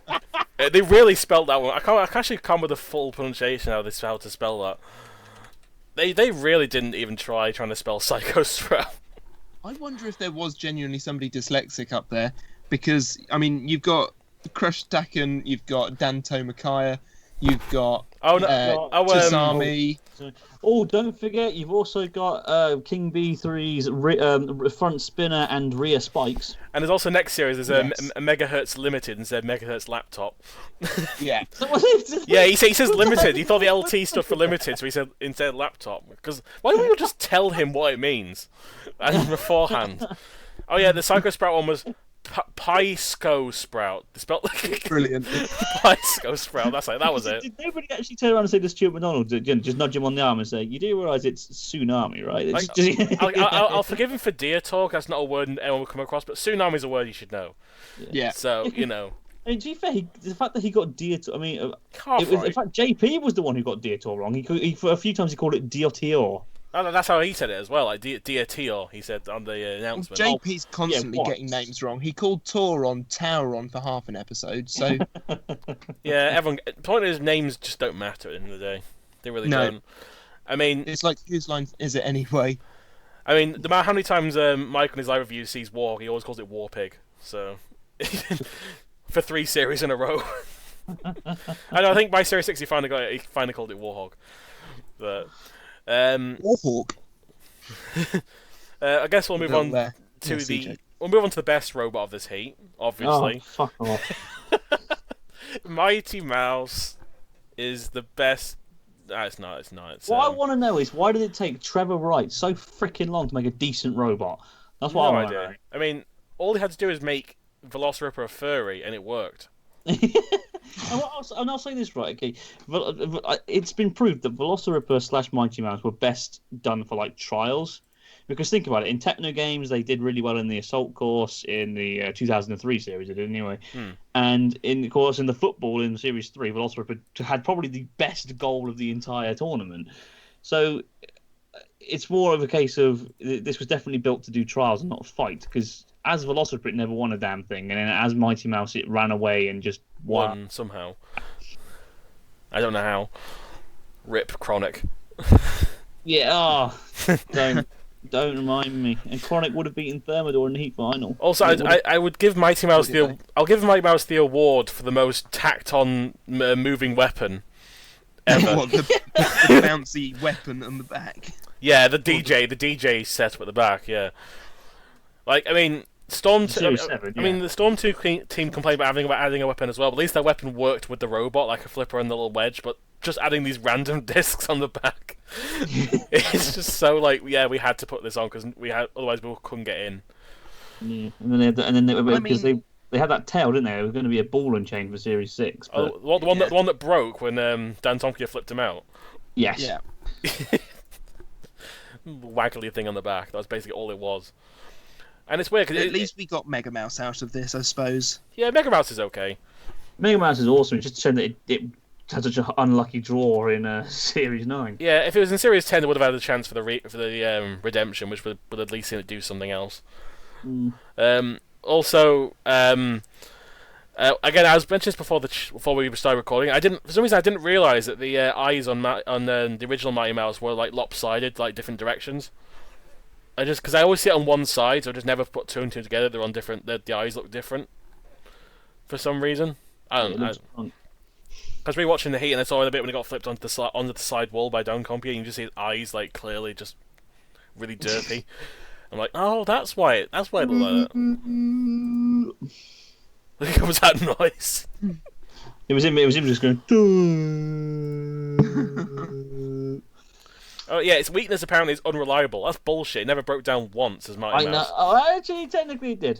They really spelled that one. I can't actually come with a full pronunciation how to spell that. They really didn't even trying to spell Psycho Sprout. I wonder if there was genuinely somebody dyslexic up there, because I mean, you've got Crustacean, you've got Dantomakaiya, you've got Tasami. Oh, don't forget, you've also got King B3's front spinner and rear spikes. And there's also next series, there's Yes. a Megahertz Limited instead of Megahertz Laptop. Yeah. Yeah, he says Limited. He thought the LT stood for Limited, so he said instead Laptop. Because why don't we just tell him what it means beforehand? Oh yeah, the Psycho Sprout one was Pisco Sprout. They spelled like Brilliant. Pisco Sprout. That was it. Did nobody actually turn around and say to Stuart McDonald, just nudge him on the arm and say, "You do realise it's tsunami, right?" I'll forgive him for deer talk. That's not a word anyone will come across, but tsunami is a word you should know. Yeah. So you know. I mean, to be fair, the fact that he got deer, I mean, Half right. in fact, JP was the one who got deer wrong. He for a few times he called it Diotior. Oh, that's how he said it as well, like Diatio, he said on the announcement. JP's constantly getting names wrong. He called Tauron Tauron for half an episode, so... Yeah, everyone... The point is, names just don't matter at the end of the day. They really don't. I mean... It's like, whose line is it anyway? I mean, no matter how many times Mike on his live review sees Warhog, he always calls it Warpig, so... for 3 series in a row. I think by Series 6 he finally called it Warhog. But... Warhawk. I guess we'll move on there. to Yeah, we'll move on to the best robot of this heat, obviously. Oh, fuck off. Mighty Mouse is the best. No, it's not. What I want to know is, why did it take Trevor Wright so freaking long to make a decent robot? That's what I want to know. I mean, all he had to do is make Velociraptor a furry, and it worked. And I'll say this right, okay. It's been proved that Velociraptor / Mighty Mouse were best done for like trials, because think about it. In Techno Games, they did really well in the Assault course in the 2003 series. They did anyway, and in the football in Series 3, Velociraptor had probably the best goal of the entire tournament. So it's more of a case of this was definitely built to do trials and not fight, because as Velociraptor, it never won a damn thing, and then as Mighty Mouse, it ran away and just won somehow. I don't know how. Rip Chronic. Yeah, don't remind me. And Chronic would have beaten Thermidor in the heat final. Also, I would give Mighty Mouse I'll give Mighty Mouse the award for the most tacked-on moving weapon ever. What, the bouncy weapon on the back? Yeah, the DJ setup at the back. Yeah, like I mean. Storm 2. I mean, the Storm 2 team complained about adding a weapon as well. But at least that weapon worked with the robot, like a flipper and the little wedge. But just adding these random discs on the back, it's just so like, yeah, we had to put this on because otherwise we couldn't get in. Yeah, and then they had that tail, didn't they? It was going to be a ball and chain for Series 6. But... Oh, the one that broke when Dantomkia flipped him out. Yes. Yeah. Waggly thing on the back. That was basically all it was. And it's weird because at least we got Mega Mouse out of this, I suppose. Yeah, Mega Mouse is okay. Mega Mouse is awesome. It's just a shame that it had such an unlucky draw in Series 9. Yeah, if it was in Series 10, it would have had a chance for the redemption, which would at least seen it do something else. Also, again, I was mentioning this before we started recording. For some reason I didn't realise that the eyes on the original Mighty Mouse were like lopsided, like different directions. Because I always see it on one side, so I just never put 2 and 2 together. They're on different. The eyes look different for some reason. I don't know. Because rewatching the heat, and I saw it a bit when it got flipped onto the side wall by Dantomkia, and you just see his eyes like clearly just really dirty. I'm like, oh, that's why it looked like that. It was that noise. It was him just going. Oh yeah, its weakness apparently is unreliable. That's bullshit. It never broke down once as Mighty Mouse. Oh, actually, technically it did.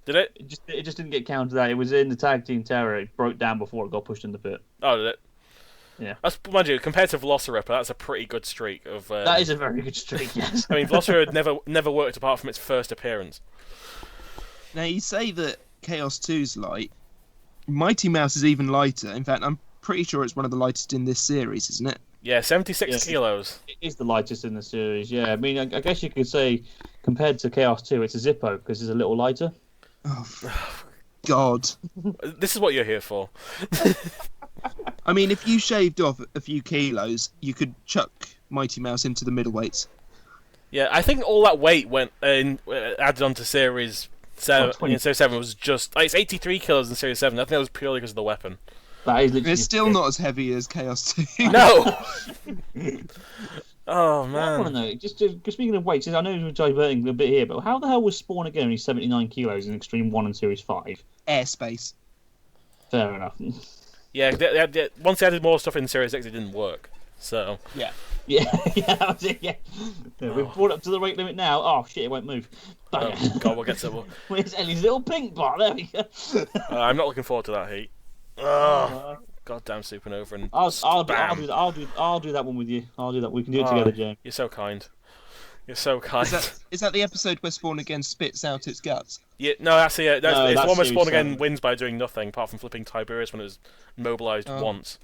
Did it? It just didn't get counted out. It was in the tag team terror. It broke down before it got pushed in the pit. Oh, did it? Yeah. That's, mind you, compared to Velociraptor, that's a pretty good streak of. That is a very good streak. Yes. I mean, Velociraptor never worked apart from its first appearance. Now you say that Chaos 2's light. Mighty Mouse is even lighter. In fact, I'm pretty sure it's one of the lightest in this series, isn't it? Yeah, 76 kilos. It is the lightest in the series. Yeah, I mean, I guess you could say compared to Chaos 2, it's a Zippo because it's a little lighter. Oh, God. This is what you're here for. I mean, if you shaved off a few kilos, you could chuck Mighty Mouse into the middleweights. Yeah, I think all that weight went added on to Series 7. Series 7 was just... it's 83 kilos in Series 7. I think that was purely because of the weapon. That is literally it's still not as heavy as Chaos 2. No! Oh, man. I want to know, just speaking of weights, I know we're diverting a bit here, but how the hell was Spawn again only 79 kilos in Extreme 1 and Series 5? Airspace. Fair enough. Yeah, once they added more stuff in Series 6, it didn't work. So... Yeah. Yeah, that was it, yeah. We've brought it up to the weight limit now. Oh, shit, it won't move. Oh, God, we'll get to it. Where's Ellie's little pink bar? There we go. I'm not looking forward to that heat. Oh, goddamn Supernova and I'll do that one with you. I'll do that. We can do it together, James. You're so kind. You're so kind. Is that the episode where Spawn again spits out its guts? Yeah, no, that's it. It's the one where Spawn again 7. wins by doing nothing, apart from flipping Tiberius when it was mobilised once.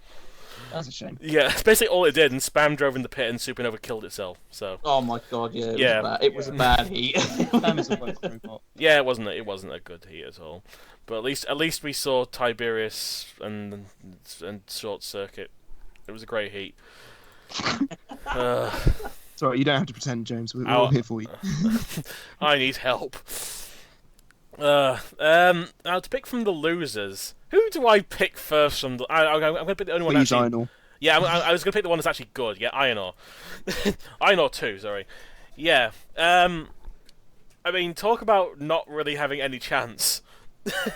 That's a shame. Yeah, that's basically all it did, and Spam drove in the pit and Supernova killed itself. So. Oh my God, yeah. It was a bad heat. Spam is a work robot. Yeah, it wasn't a good heat at all. But at least we saw Tiberius and Short Circuit. It was a great heat. Sorry, you don't have to pretend, James. We're all here for you. I need help. Now to pick from the losers, who do I pick first from the... I'm going to pick the only one Please, actually... Einor. Yeah, I was going to pick the one that's actually good. Yeah, Einor. Einor 2, sorry. Yeah. I mean, talk about not really having any chance. I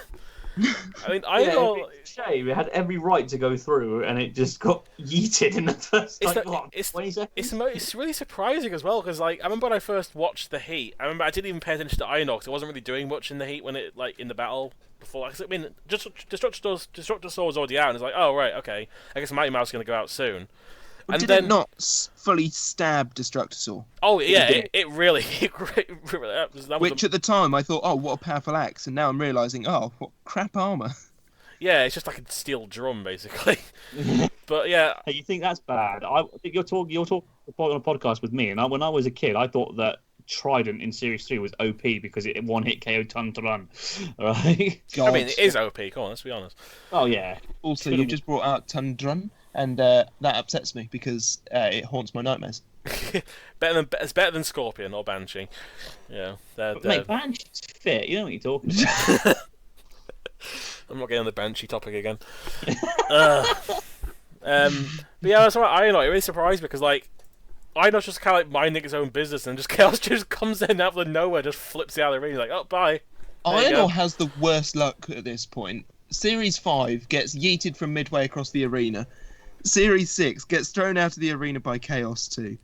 mean, Einor... shame. It had every right to go through, and it just got yeeted in the first 20 seconds. It's really surprising as well, because I remember when I first watched the heat, I didn't even pay attention to Einor, because it wasn't really doing much in the heat when it, in the battle before. I mean, just Destructor Saw was already out, and it's like, oh, right, okay, I guess Mighty Mouse is going to go out soon. Well, and then it not fully stab Destructor Saw? Oh, yeah, it really... Which at the time I thought, oh, what a powerful axe, and now I'm realising, oh, what crap armour. Yeah, it's just like a steel drum, basically. But yeah... Hey, you think that's bad? I think you're talking on a podcast with me, and when I was a kid, I thought that Trident in Series 3 was OP because it one-hit KO ton to run. Right? I mean, it is OP, come on, let's be honest. Oh, yeah. Also, you just brought out Tundrun, and that upsets me because it haunts my nightmares. It's better than Scorpion or Banshee. Yeah, mate, Banshee's fit. You know what you're talking about. I'm not getting on the Banshee topic again. But yeah, that's right. It really surprised me because Einor's just kind of minding his own business, and just Chaos just comes in out of nowhere, just flips it out of the ring. Like, oh, bye. Einor has the worst luck at this point. Series 5 gets yeeted from midway across the arena. Series 6 gets thrown out of the arena by Chaos 2.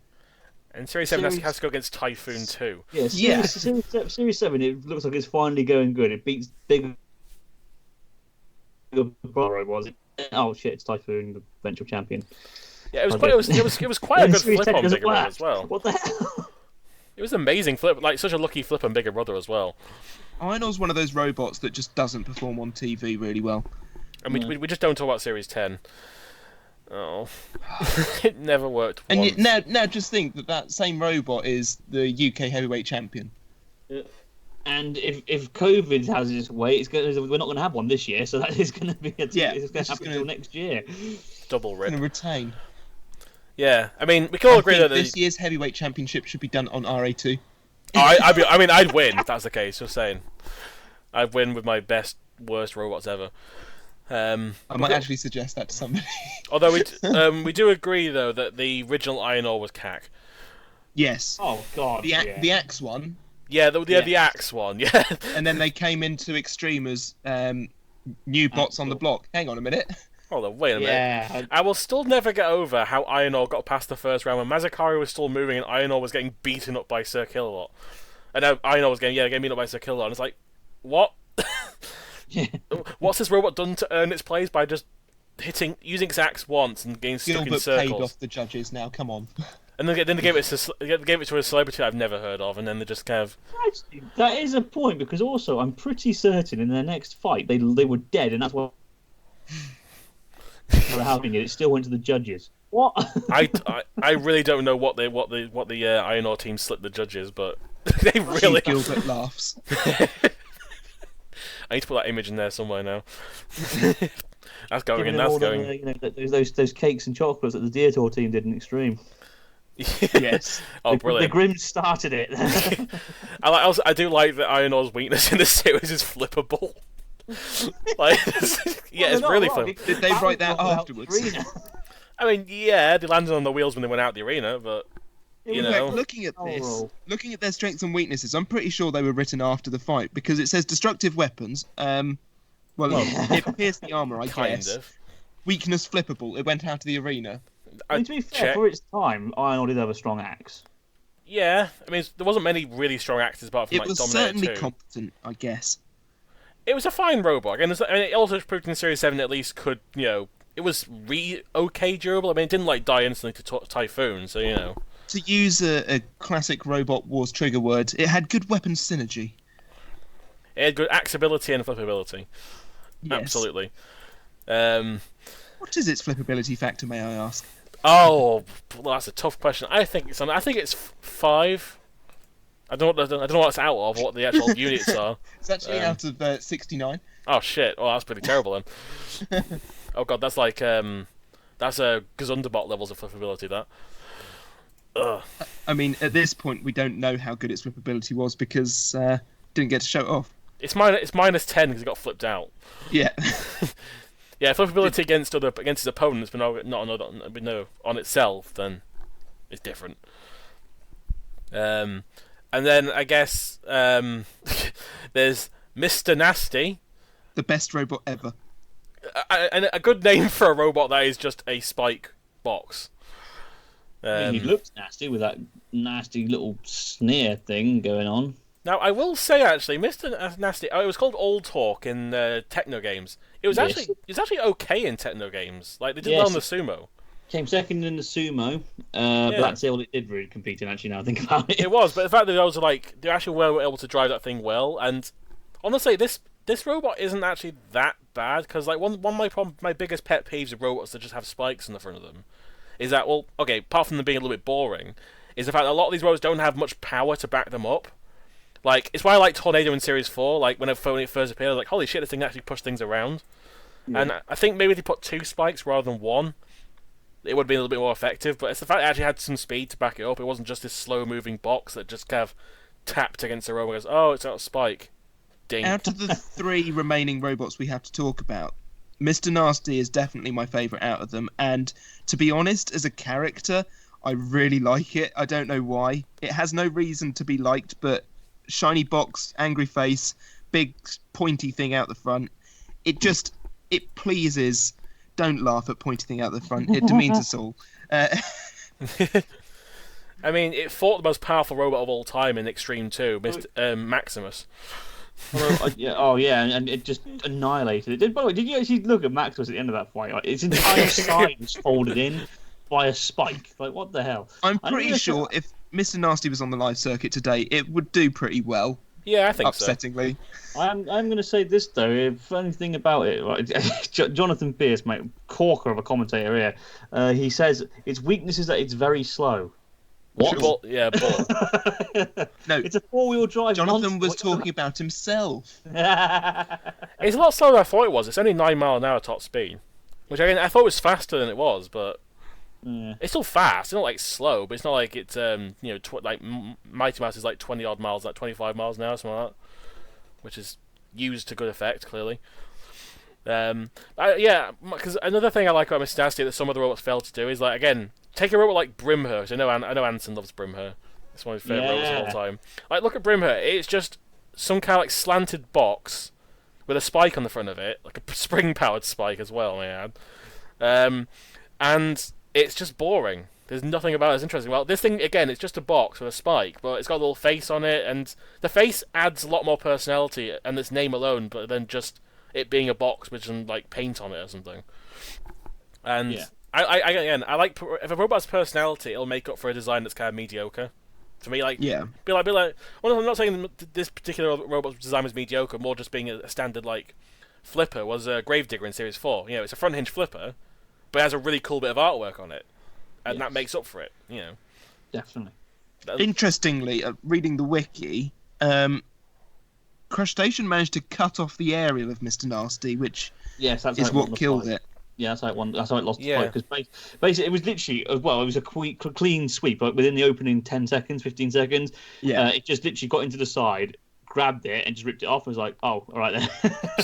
And Series 7 has to go against Typhoon 2. Yeah, Series 7, it looks like it's finally going good. It beats big... was it? Oh shit, it's Typhoon, the eventual champion. Yeah, it was quite a good flip on Bigger Brother as well. What the hell? It was an amazing flip, such a lucky flip on Bigger Brother as well. Einor's one of those robots that just doesn't perform on TV really well. And we just don't talk about Series 10. Oh, it never worked. And once. Now just think that same robot is the UK heavyweight champion. Yeah. And if COVID has its way, we're not going to have one this year, so that is going to be it's going to happen until next year. Double rip. Going to retain. Yeah, I mean, we can all agree that this year's heavyweight championship should be done on RA2. I'd win if that's the case. Just saying, I'd win with my best, worst robots ever. I might actually suggest that to somebody. Although we do agree though that the original Einor was cack. Yes. Oh God. The axe one Yeah, the axe one. Yeah. And then they came into Extreme as new bots on the block. Hang on a minute. Hold on, wait a minute. Yeah. I will still never get over how Ionor got past the first round when Mazakari was still moving and Ionor was getting beaten up by Sir Killalot. And Ionor was getting beaten up by Sir Killalot. And it's like, what? What's this robot done to earn its place by just using its axe once and getting stuck in Gilbert circles? paid off the judges now. Come on. And then they gave it to a celebrity I've never heard of, and then they just kind of. Actually, that is a point, because also I'm pretty certain in their next fight they were dead, and that's why they're having it. It still went to the judges. What? I really don't know what the Ionor team slipped the judges, but they really. Gilbert laughs. I need to put that image in there somewhere now. That's going in. Giving them That's all going. Those cakes and chocolates that the Deer Tour team did in Extreme. Yes. Oh, The brilliant! Grims started it. I do like that Ionor's weakness in the series is flippable. Like, yeah, it's really fun. Did they write that afterwards? I mean, yeah, they landed on the wheels when they went out the arena, but you know, looking at their strengths and weaknesses, I'm pretty sure they were written after the fight because it says destructive weapons. It pierced the armor, I kind guess. of. Weakness flippable. It went out to the arena. I mean, to be fair, for its time, Ionor did have a strong axe. Yeah, I mean, there wasn't many really strong actors apart from It like was Dominator certainly 2. competent, I guess. It was a fine robot. Again, it also proved in Series 7 at least could, it was okay durable. I mean, it didn't like die instantly to Typhoon, so To use a classic Robot Wars trigger word, it had good weapon synergy. It had good axability and flippability. Yes. Absolutely. What is its flippability factor, may I ask? Oh, well, that's a tough question. I think it's 5. I don't know what it's out of, what the actual units are. It's actually out of 69. Oh shit! Oh, that's pretty terrible then. Oh god, that's like that's a Gesundebot levels of flippability. That. Ugh. I mean, at this point, we don't know how good its flippability was because didn't get to show it off. It's minus 10 because it got flipped out. Yeah. Yeah, flippability against its opponents, but on itself, then it's different. And then I guess there's Mr. Nasty. The best robot ever. And a good name for a robot that is just a spike box. He looks nasty with that nasty little sneer thing going on. Now, I will say, actually, Mr. Nasty, it was called Old Talk in Techno Games. It was actually okay in Techno Games. Like, they did well in the sumo. Came second in the sumo, but that's all it did really compete in, actually, now I think about it. It was, but the fact that they actually were able to drive that thing well, and honestly, this robot isn't actually that bad, because like one of my biggest pet peeves of robots that just have spikes in the front of them is that, well, okay, apart from them being a little bit boring, is the fact that a lot of these robots don't have much power to back them up. Like, it's why I like Tornado in Series 4, like, when it first appeared, I was like, holy shit, this thing actually pushed things around. Yeah. And I think maybe if they put 2 spikes rather than 1, it would be a little bit more effective, but it's the fact it actually had some speed to back it up. It wasn't just this slow-moving box that just kind of tapped against the robot and goes, oh, it's got a spike. Ding. Out of the 3 remaining robots we have to talk about, Mr. Nasty is definitely my favourite out of them, and to be honest, as a character, I really like it. I don't know why. It has no reason to be liked, but shiny box, angry face, big pointy thing out the front. It pleases. Don't laugh at pointy thing out the front. It demeans us all. I mean, it fought the most powerful robot of all time in Extreme 2, Maximus. And it just annihilated it. By the way, did you actually look at Maximus at the end of that fight? Like, its entire side was folded in by a spike. Like, what the hell? I'm pretty sure if Mr. Nasty was on the live circuit today, it would do pretty well. Yeah, I think upsettingly. So. I'm going to say this though. The funny thing about it, right, Jonathan Pierce, mate, corker of a commentator here, he says its weakness is that it's very slow. What? But... No, it's a 4-wheel drive. Jonathan was talking about himself. It's a lot slower than I thought it was. It's only 9 mile an hour top speed, which I thought was faster than it was, but. Yeah. It's still fast. It's not like slow, but it's not like it's like Mighty Mouse is like 20 odd miles, like 25 miles an hour, something like that, which is used to good effect clearly. Because another thing I like about Mr. Nasty that some of the robots fail to do is, like, again, take a robot like Brimher. So I know Anson loves Brimher. It's one of my favourite robots of all time. Like, look at Brimher. It's just some kind of like slanted box with a spike on the front of it, like a spring-powered spike as well, may I add. And it's just boring. There's nothing about it that's interesting. Well, this thing, again, it's just a box with a spike, but it's got a little face on it, and the face adds a lot more personality, and its name alone, but then just it being a box with some, like, paint on it or something. And I like, if a robot's personality, it'll make up for a design that's kind of mediocre. For me, like, be like. Well, I'm not saying this particular robot's design was mediocre. More just being a standard like flipper was a Gravedigger in Series 4. You know, it's a front hinge flipper, but it has a really cool bit of artwork on it, and that makes up for it. You know, definitely. Interestingly, reading the wiki, Crustacean managed to cut off the aerial of Mr. Nasty, which is what killed it. Yeah, that's how it lost the fight. Because basically, it was literally, it was a clean sweep. Like within the opening 10 seconds, 15 seconds, it just literally got into the side, grabbed it, and just ripped it off. And was like, oh, all right then.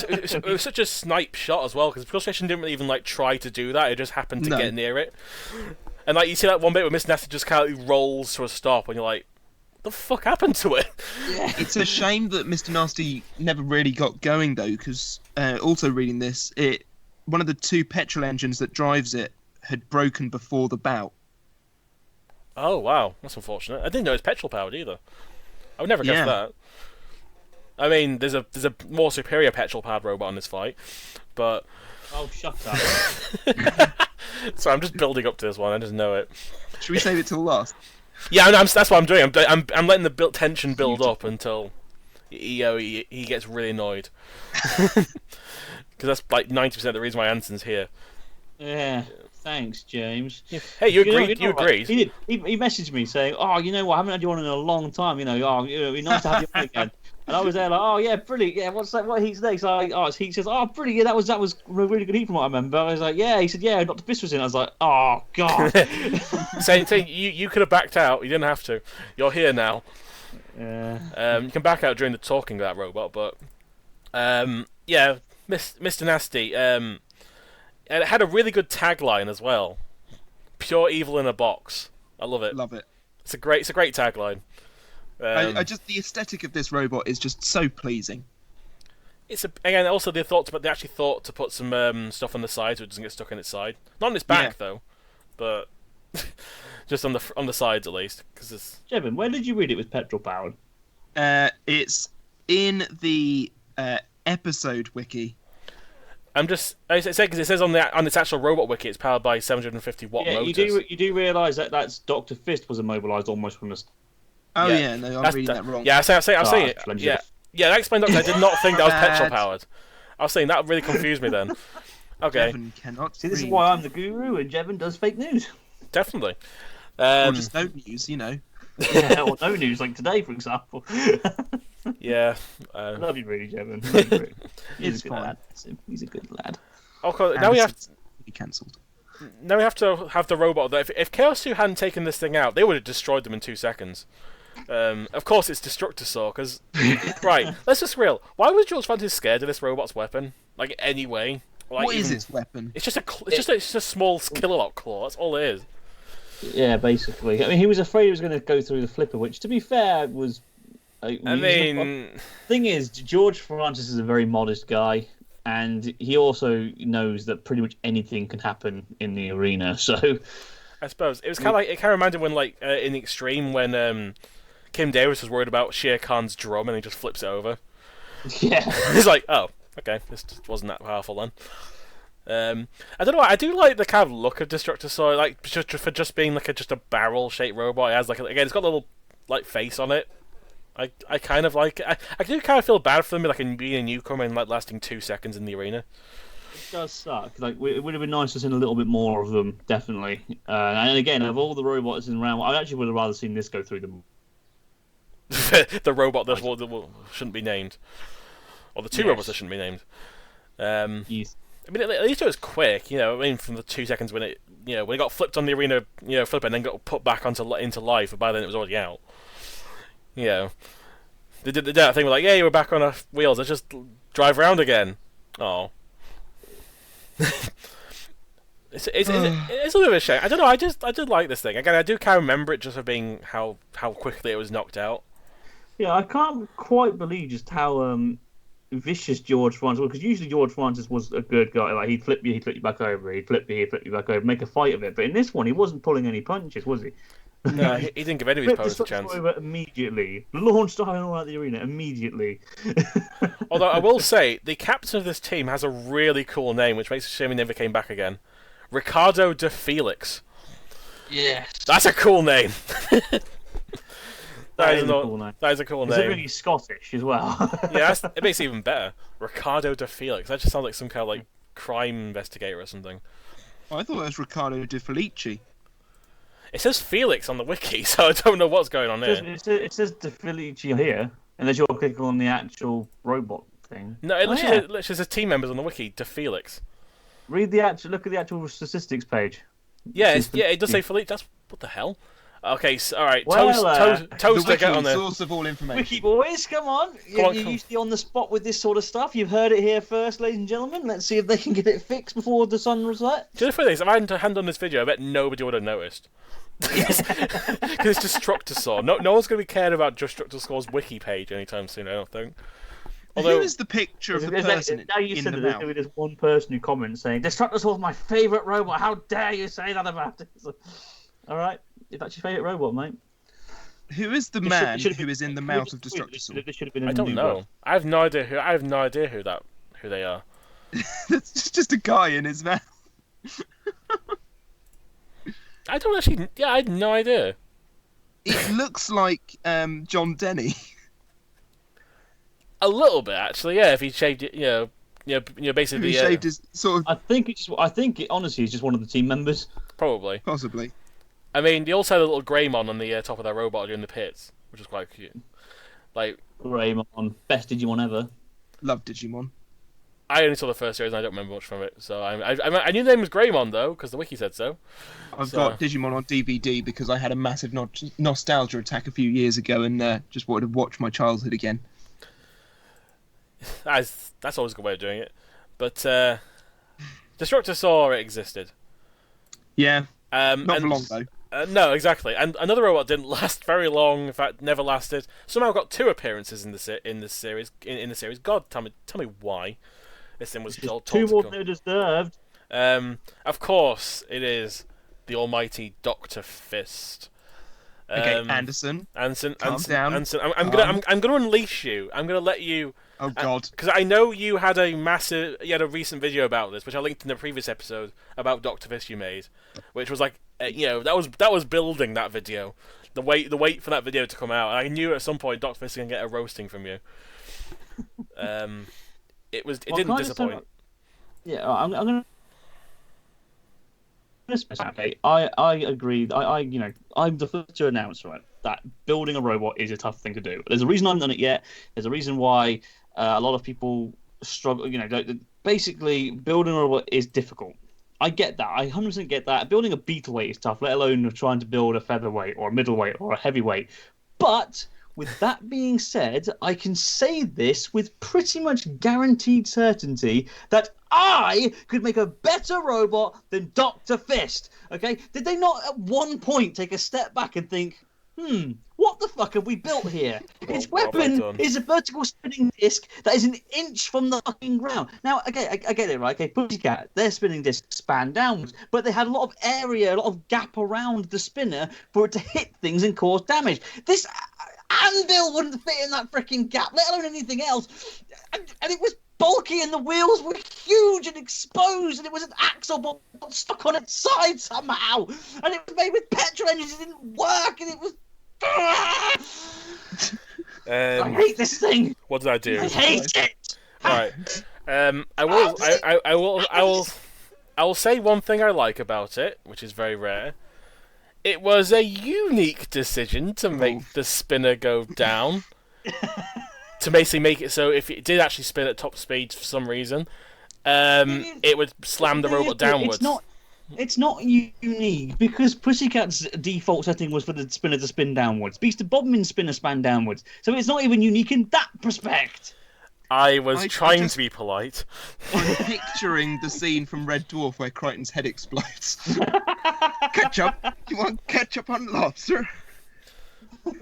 It was such a snipe shot as well, because Crustacean didn't really even like try to do that. It just happened to get near it. And like you see that one bit where Mr. Nasty just kind of rolls to a stop, and you're like, what the fuck happened to it? Yeah. It's a shame that Mr. Nasty never really got going though, because also reading this, one of the two petrol engines that drives it had broken before the bout. Oh wow, that's unfortunate. I didn't know it was petrol powered either. I would never guess that. I mean, there's a more superior petrol powered robot in this fight, but oh, shut up. So I'm just building up to this one. I just know it. Should we save it till last? Yeah, that's what I'm doing. I'm letting the tension build up until he gets really annoyed. Because that's like 90% of the reason why Anson's here. Yeah, thanks, James. Hey, you agreed. You agreed. He did. He messaged me saying, "Oh, you know what? I haven't had you on in a long time. You know, it'd be nice to have you on again." And I was there like, "Oh yeah, brilliant. Yeah, what's that? What heat's next?" It's heat. He says, "Oh, brilliant. Yeah, that was really good heat from what I remember." I was like, "Yeah." He said, "Yeah, Dr. Biss was in." I was like, "Oh god." Saying you could have backed out. You didn't have to. You're here now. Yeah. You can back out during the talking of that robot, but yeah. Mr. Nasty, and it had a really good tagline as well. Pure evil in a box. I love it. Love it. It's a great tagline. I just the aesthetic of this robot is just so pleasing. Again also they actually thought to put some stuff on the side so it doesn't get stuck in its side. Not on its back though, but just on the sides at least. Cause Jevon, where did you read it was petrol powered? It's in the episode wiki. Because it says on its actual robot wiki it's powered by 750 watt motors. You do realise that's Dr. Fist was immobilised almost from the. Oh yeah, no, I'm reading that wrong. Yeah, I'm saying it. Yeah, that explains. I did not think that was petrol powered. I was saying that really confused me then. Okay. Jevon cannot. See, this is why I'm the guru and Jevon does fake news. Definitely. Or just no news, you know. Yeah, or no news like today, for example. Yeah. I love you, really, Jevon. He's a good lad. He's a good lad. Okay, now we have to be cancelled. Now we have to have the robot. That if Chaos 2 hadn't taken this thing out, they would have destroyed them in 2 seconds. Of course, it's Destructor Saw. Because right, let's just be real. Why was George Fantis scared of this robot's weapon? Like anyway. Like, what is its weapon? It's just a small Kilolot claw. That's all it is. Yeah, basically. I mean, he was afraid he was going to go through the flipper, which, to be fair, was. Thing is, George Francis is a very modest guy, and he also knows that pretty much anything can happen in the arena. So, I suppose it was kind of like it kind of reminded when, like, in the Extreme, when Kim Davis was worried about Shere Khan's drum, and he just flips it over. Yeah, he's like, "Oh, okay, this just wasn't that powerful then." I don't know. I do like the kind of look of Destructor Saw, like just being like just a barrel-shaped robot. It has like again, it's got a little like face on it. I kind of like it. I do kind of feel bad for them, like being a newcomer and like lasting 2 seconds in the arena. It does suck. Like it would have been nice to see a little bit more of them, definitely. And again, of all the robots in the round, I actually would have rather seen this go through them. The robot that shouldn't be named, or the two robots that shouldn't be named. Yes. I mean, at least it was quick, you know. I mean, from the 2 seconds when it got flipped on the arena, flip and then got put back into life, but by then it was already out. You know, they did that thing where like, yeah, you were back on our wheels. Let's just drive around again. Oh, It's a little bit of a shame. I don't know. I did like this thing. Again, I do kind of remember it just for being how quickly it was knocked out. Yeah, I can't quite believe just how vicious George Francis was, because usually George Francis was a good guy. Like he'd flip you back over, he'd flip you back over, make a fight of it. But in this one, he wasn't pulling any punches, was he? No, he didn't give any of his opponents a chance. Over immediately, launched all out the arena immediately. Although I will say, the captain of this team has a really cool name, which makes it a shame he never came back again. Ricardo de Felix. Yes, that's a cool name. That is a cool name. That is a cool name. Is it really Scottish as well? Yeah, it makes it even better. Ricardo de Felix. That just sounds like some kind of like crime investigator or something. Oh, I thought it was Ricardo de Felici. It says Felix on the wiki, so I don't know what's going on here. It says De Felici here, unless you're clicking on the actual robot thing. No, it literally says team members on the wiki, De Felix. Look at the actual statistics page. Yeah, it does say Felici. That's what the hell. Okay, so, all right. The Toaster, get on there. source of all information. Wiki boys, come on! You're usually on the spot with this sort of stuff. You've heard it here first, ladies and gentlemen. Let's see if they can get it fixed before the sun resets. Just the funny thing is, if I hadn't hand on this video, I bet nobody would have noticed. Because it's Destructor Saw. No one's going to be caring about Destructor Saw's wiki page anytime soon, I don't think. Who is the picture of the person now you in said the that mouth? there's one person who comments saying, Destructor Saw's my favourite robot. How dare you say that about it? All right, if that's your favourite robot, mate. Who is the man who is in the mouth of Destructor Saw? I don't know. I have no idea who they are. That's just a guy in his mouth. I don't actually. Yeah, I had no idea. It looks like John Denny. A little bit, actually. Yeah, if he shaved it, basically. He shaved his sort of. I think it honestly is just one of the team members. Probably. Possibly. I mean, they also had a little Greymon on the top of their robot during the pits, which was quite cute. Like Greymon, best Digimon ever. Love Digimon. I only saw the first series and I don't remember much from it, so I knew the name was Greymon though because the wiki said so. I've got Digimon on DVD because I had a massive nostalgia attack a few years ago and just wanted to watch my childhood again. That's always a good way of doing it. But Destructor Saw existed. Yeah. Not for long though. No, exactly. And another robot didn't last very long. In fact, never lasted. Somehow got 2 appearances in this series. In the series, God, tell me why. This thing was all 2 more than it deserved. Of course, it is the almighty Dr. Fist. Okay, Anderson. Calm down. Anderson. I'm gonna unleash you. I'm gonna let you. Oh God! Because I know you had a recent video about this, which I linked in the previous episode about Dr. Fist you made, which was like, that was building that video, the wait for that video to come out. And I knew at some point Dr. Fist was gonna get a roasting from you. It didn't disappoint. I'm gonna. Okay, I agree. I'm the first to announce that building a robot is a tough thing to do. There's a reason I haven't done it yet. There's a reason why a lot of people struggle. Basically, building a robot is difficult. I get that. I 100% get that. Building a beetleweight is tough, let alone trying to build a featherweight or a middleweight or a heavyweight. But with that being said, I can say this with pretty much guaranteed certainty that I could make a better robot than Dr. Fist. Okay? Did they not at one point take a step back and think, what the fuck have we built here? Its weapon is a vertical spinning disc that is an inch from the fucking ground. Now, okay, I get it, right? Okay, Pussycat, their spinning disc span downwards, but they had a lot of area, a lot of gap around the spinner for it to hit things and cause damage. This anvil wouldn't fit in that freaking gap, let alone anything else. And it was bulky and the wheels were huge and exposed and it was an axle bolt stuck on its side somehow. And it was made with petrol engines, it didn't work and it was... I hate this thing. What did I do? I hate it. Right. I will say one thing I like about it, which is very rare. It was a unique decision to make the spinner go down. To basically make it so if it did actually spin at top speed for some reason, it would slam the robot downwards. It's not unique because Pussycat's default setting was for the spinner to spin downwards. Beast of Bodmin's spinner span downwards, so it's not even unique in that respect. I was I trying just- to be polite. I'm picturing the scene from Red Dwarf where Crichton's head explodes. Ketchup? You want ketchup on lobster?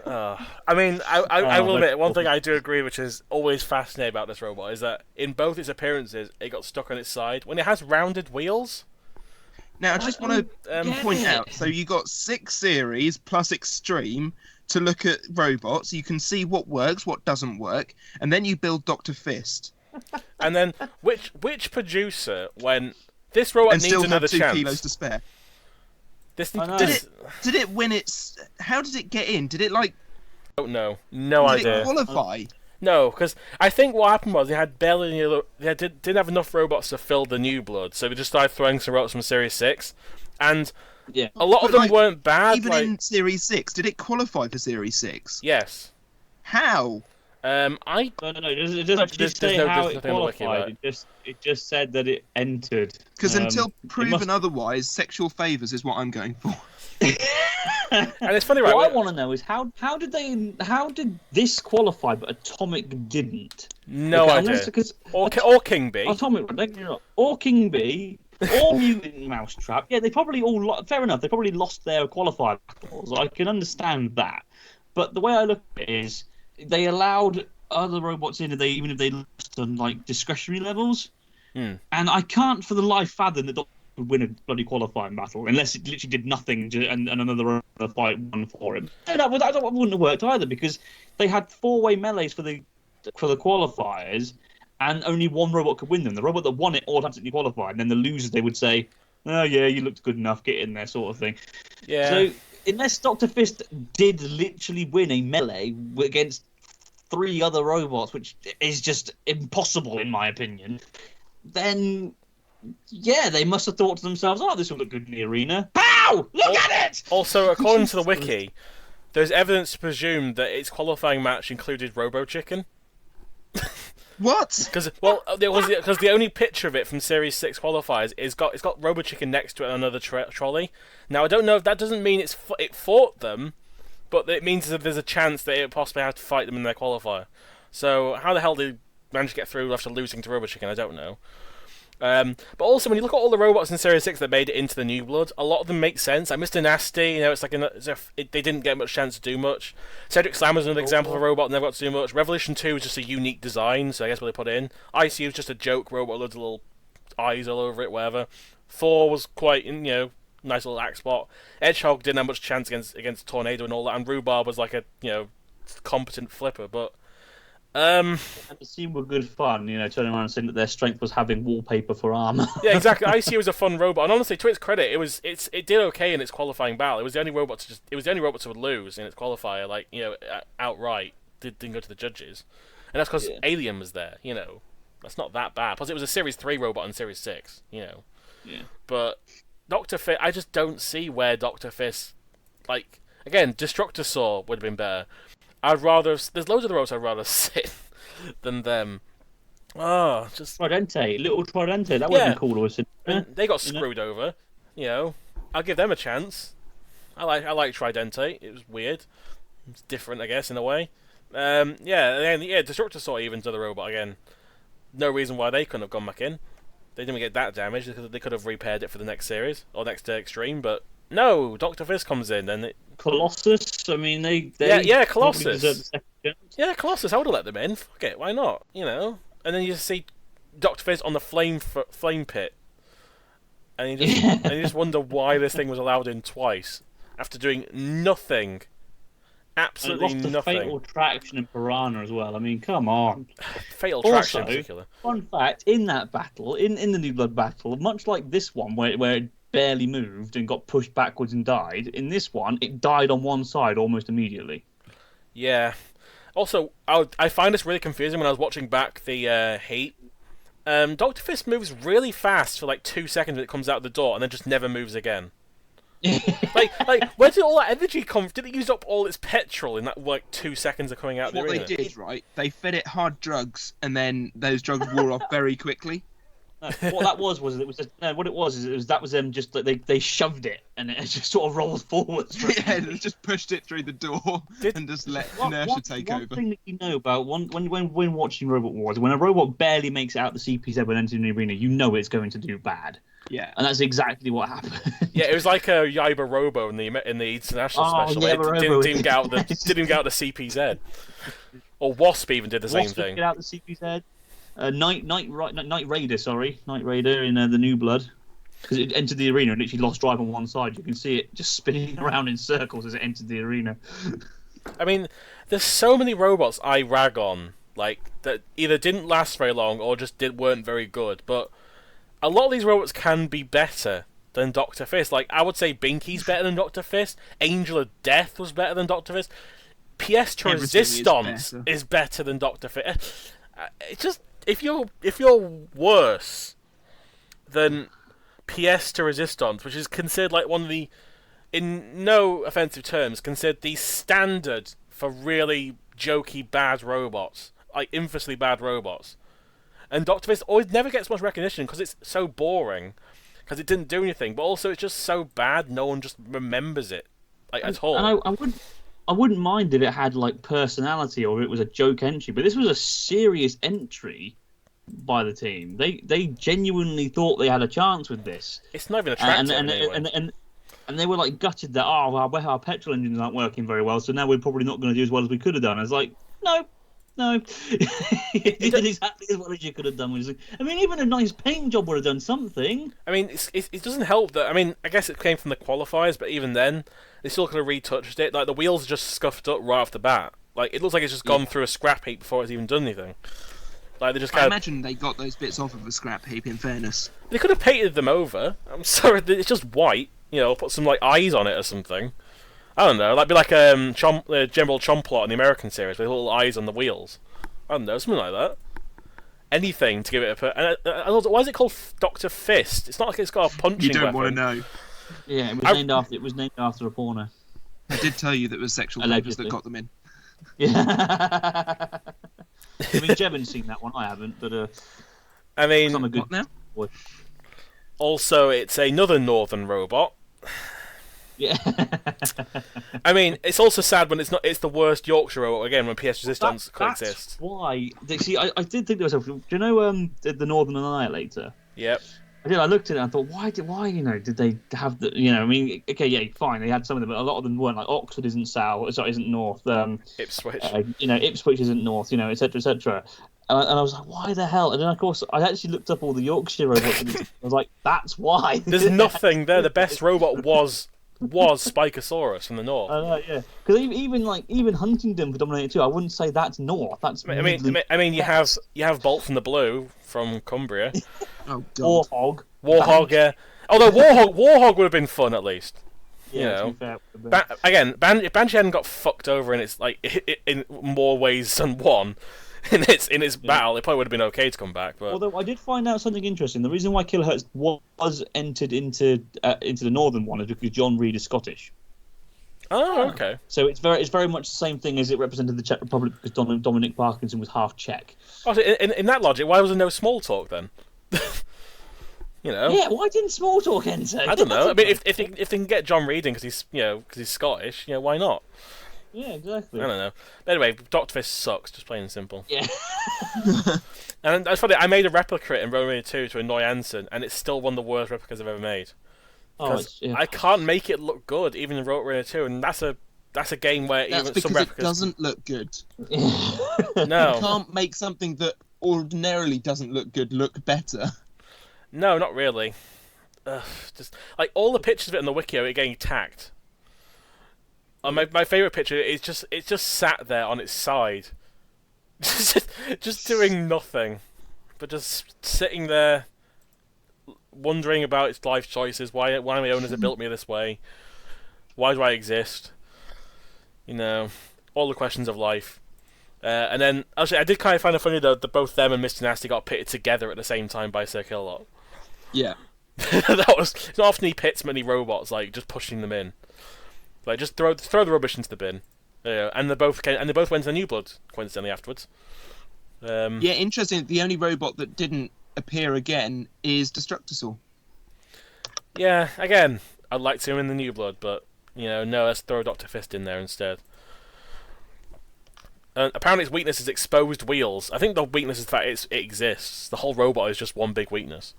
I mean, I will that's admit, one thing I do agree, which is always fascinating about this robot, is that in both its appearances, it got stuck on its side. When it has rounded wheels... Now, I just want to Um, point out, so you got 6 series plus Extreme to look at robots. You can see what works, what doesn't work, and then you build Dr. Fist. And then, which producer, when this robot And needs still another have 2 chance... kilos to spare. This, I know. Did it win its... How did it get in? Did it, like... don't know. No Did idea. it qualify? No, because I think what happened was they had barely didn't have enough robots to fill the new blood, so they just started throwing some robots from Series 6, and Yeah. a lot of But, them like, weren't bad. Even like, in Series 6, did it qualify for Series 6? yes. How? I No. It doesn't actually There's say no- how there's it nothing on the wiki about qualified. It just said that it entered. Because until it proven must- otherwise, sexual favours is what I'm going for. and it's funny, right? What I want to know is how did this qualify but Atomic didn't? No Okay, idea. Because Or King Bee. Atomic, or King Bee, or Mutant Mousetrap. Yeah, they probably all fair enough. They probably lost their qualified battles. I can understand that, but the way I look at it is they allowed other robots in, even if they lost on like discretionary levels. Hmm. And I can't for the life fathom that Doctor would win a bloody qualifying battle unless it literally did nothing and another fight won for him. No, that wouldn't have worked either because they had 4-way melees for the qualifiers, and only one robot could win them. The robot that won it automatically qualified, and then the losers they would say, "Oh yeah, you looked good enough, get in there," sort of thing. Yeah. So unless Dr. Fist did literally win a melee against 3 other robots, which is just impossible in my opinion, then yeah, they must have thought to themselves, "Oh, this will look good in the arena." Pow! Look at it! Also, according to the wiki, there's evidence to presume that its qualifying match included Robo Chicken. What? Because the only picture of it from Series 6 qualifiers is it's got Robo Chicken next to it on another trolley. Now I don't know if that doesn't mean it fought them, but it means that there's a chance that it possibly have to fight them in their qualifier. So how the hell did they manage to get through after losing to Robo Chicken? I don't know. But also, when you look at all the robots in Series 6 that made it into the New Blood, a lot of them make sense. Like Mr. Nasty, it's like they didn't get much chance to do much. Cedric Slammer's another example of a robot that never got to do much. Revolution 2 is just a unique design, so I guess what they put in. ICU is just a joke robot, loads of little eyes all over it, whatever. Thor was quite, nice little axe spot. Edgehog didn't have much chance against Tornado and all that, and Rhubarb was like a, competent flipper, but... And the scene were good fun, turning around and saying that their strength was having wallpaper for armor. Yeah, exactly. ICU was a fun robot, and honestly, to its credit, it did okay in its qualifying battle. It was the only robot to lose in its qualifier, outright. Didn't go to the judges, and that's because Alien was there. That's not that bad. Plus, it was a Series 3 robot in Series 6. Yeah. But Dr. Fist, I just don't see where Dr. Fist, again, Destructor Saw would have been better. There's loads of the robots I'd rather sit than them. Oh, just... Tridente, little Tridente, that would have been cooler. They got screwed over. I'll give them a chance. I like Tridente. It was weird. It's different, I guess, in a way. Destructor Saw even to the robot again. No reason why they couldn't have gone back in. They didn't get that damage. They could have repaired it for the next series, or next Extreme, but no, Dr. Fist comes in, and Colossus, I mean, they Colossus. Yeah, Colossus, I would have let them in. Fuck it, why not? And then you just see Dr. Fist on the flame pit, and you just wonder why this thing was allowed in twice after doing nothing. Absolutely and lost nothing. Fatal Traction and Piranha as well. I mean, come on. Fatal Traction in particular. Fun fact, in that battle, in the New Blood battle, much like this one where it barely moved and got pushed backwards and died, in this one, it died on one side almost immediately. Yeah. Also, I find this really confusing when I was watching back the Heat. Dr. Fist moves really fast for 2 seconds when it comes out the door and then just never moves again. Where did all that energy come from? Did it use up all its petrol in that 2 seconds of coming out of the arena? What they did, right, they fed it hard drugs and then those drugs wore off very quickly. What that was it was just, no, what it was is that was them just like they shoved it and it just sort of rolled forwards. Yeah, they just pushed it through the door and just let inertia take over. One thing that you know about when watching Robot Wars, when a robot barely makes it out the CPZ when entering the arena, you know it's going to do bad. Yeah, and that's exactly what happened. Yeah, it was like a Yaiba Robo in the international special. Yeah, it didn't even get out the CPZ. Or Wasp even did the same thing. Get out the CPZ. Night Raider in the New Blood, because it entered the arena and literally lost drive on one side. You can see it just spinning around in circles as it entered the arena. I mean, there's so many robots I rag on, like that either didn't last very long or just weren't very good. But a lot of these robots can be better than Dr. Fist. Like, I would say Binky's better than Dr. Fist. Angel of Death was better than Dr. Fist. Pièce de Resistance is better than Dr. Fist. It's just, if you're worse than Pièce de Resistance, which is considered like one of the, in no offensive terms, considered the standard for really jokey bad robots, like infamously bad robots. And Dr. Fist always never gets much recognition because it's so boring, because it didn't do anything, but also it's just so bad no one just remembers it like at all. And I wouldn't mind if it had like personality or if it was a joke entry, but this was a serious entry by the team. They genuinely thought they had a chance with this. It's not even attractive and they were like gutted that our petrol engines aren't working very well, so now we're probably not going to do as well as we could have done. I was like, no. You did exactly as well as you could have done. I mean, even a nice paint job would have done something. I mean, it doesn't help that. I mean, I guess it came from the qualifiers, but even then, they still could have retouched it. Like, the wheels are just scuffed up right off the bat. Like, it looks like it's just gone through a scrap heap before it's even done anything. Like, they just I imagine they got those bits off of a scrap heap, in fairness. They could have painted them over. I'm sorry, it's just white. You know, put some, like, eyes on it or something. I don't know, be like General Chomplot in the American series with little eyes on the wheels. I don't know, something like that. Anything to give it a... And also, why is it called Dr. Fist? It's not like it's got a punching weapon. You don't want to know. Yeah, it was named after a porno. I did tell you that it was sexual papers that got them in. Yeah. I mean, Jevon's seen that one. I haven't, but I mean, I'm a good what now? Boy. Also, it's another northern robot. Yeah. I mean, it's also sad when it's not. It's the worst Yorkshire robot again when PS Resistance coexists. That's why. See, I did think to myself. Do you know the Northern Annihilator? Yep. I did. I looked at it and I thought, why did they have the? I mean, okay, yeah, fine. They had some of them, but a lot of them weren't. Like Oxford isn't south. Sorry, isn't north. Ipswich. Ipswich isn't north. Etc. Etc. And I was like, why the hell? And then, of course, I actually looked up all the Yorkshire robots. And I was like, that's why. There's nothing there. The best robot was Spikosaurus from the north. Yeah. Because even Huntingdon for Dominator 2, I wouldn't say that's north. That's I mean, you have Bolt from the Blue from Cumbria. Oh God. Warhog, yeah. Although Warhog would have been fun at least. Yeah. You know. If Banshee hadn't got fucked over in more ways than one. In its battle, it probably would have been okay to come back. But although I did find out something interesting, the reason why Kilohertz was entered into the northern one is because John Reed is Scottish. Oh, okay. So it's very much the same thing as it represented the Czech Republic because Dominic Parkinson was half Czech. Oh, so in that logic, why was there no small talk then? Yeah, why didn't small talk enter? I don't know. I mean, if they can get John Reed in because he's Scottish, why not? Yeah, exactly. I don't know. But anyway, Dr. Fist sucks, just plain and simple. Yeah. And that's funny, I made a replica in Roman 2 to annoy Anson, and it's still one of the worst replicas I've ever made. I can't make it look good, even in Roman 2, and that's a game where even some replicas... it doesn't look good. No. You can't make something that ordinarily doesn't look good look better. No, not really. Just like all the pictures of it in the wiki are getting tacked. My favourite picture is it's just sat there on its side, just doing nothing, but just sitting there, wondering about its life choices. Why my owners have built me this way? Why do I exist? All the questions of life. And then actually, I did kind of find it funny though that both them and Mr. Nasty got pitted together at the same time by Sir Kill-a-Lot. Yeah. It's not often he pits many robots like just pushing them in. Like just throw the rubbish into the bin, and they both went to the New Blood coincidentally afterwards. Yeah, interesting. The only robot that didn't appear again is Destructor Saw. Yeah, again, I'd like to see him in the New Blood, but no, let's throw Dr. Fist in there instead. Apparently, its weakness is exposed wheels. I think the weakness is that it exists. The whole robot is just one big weakness.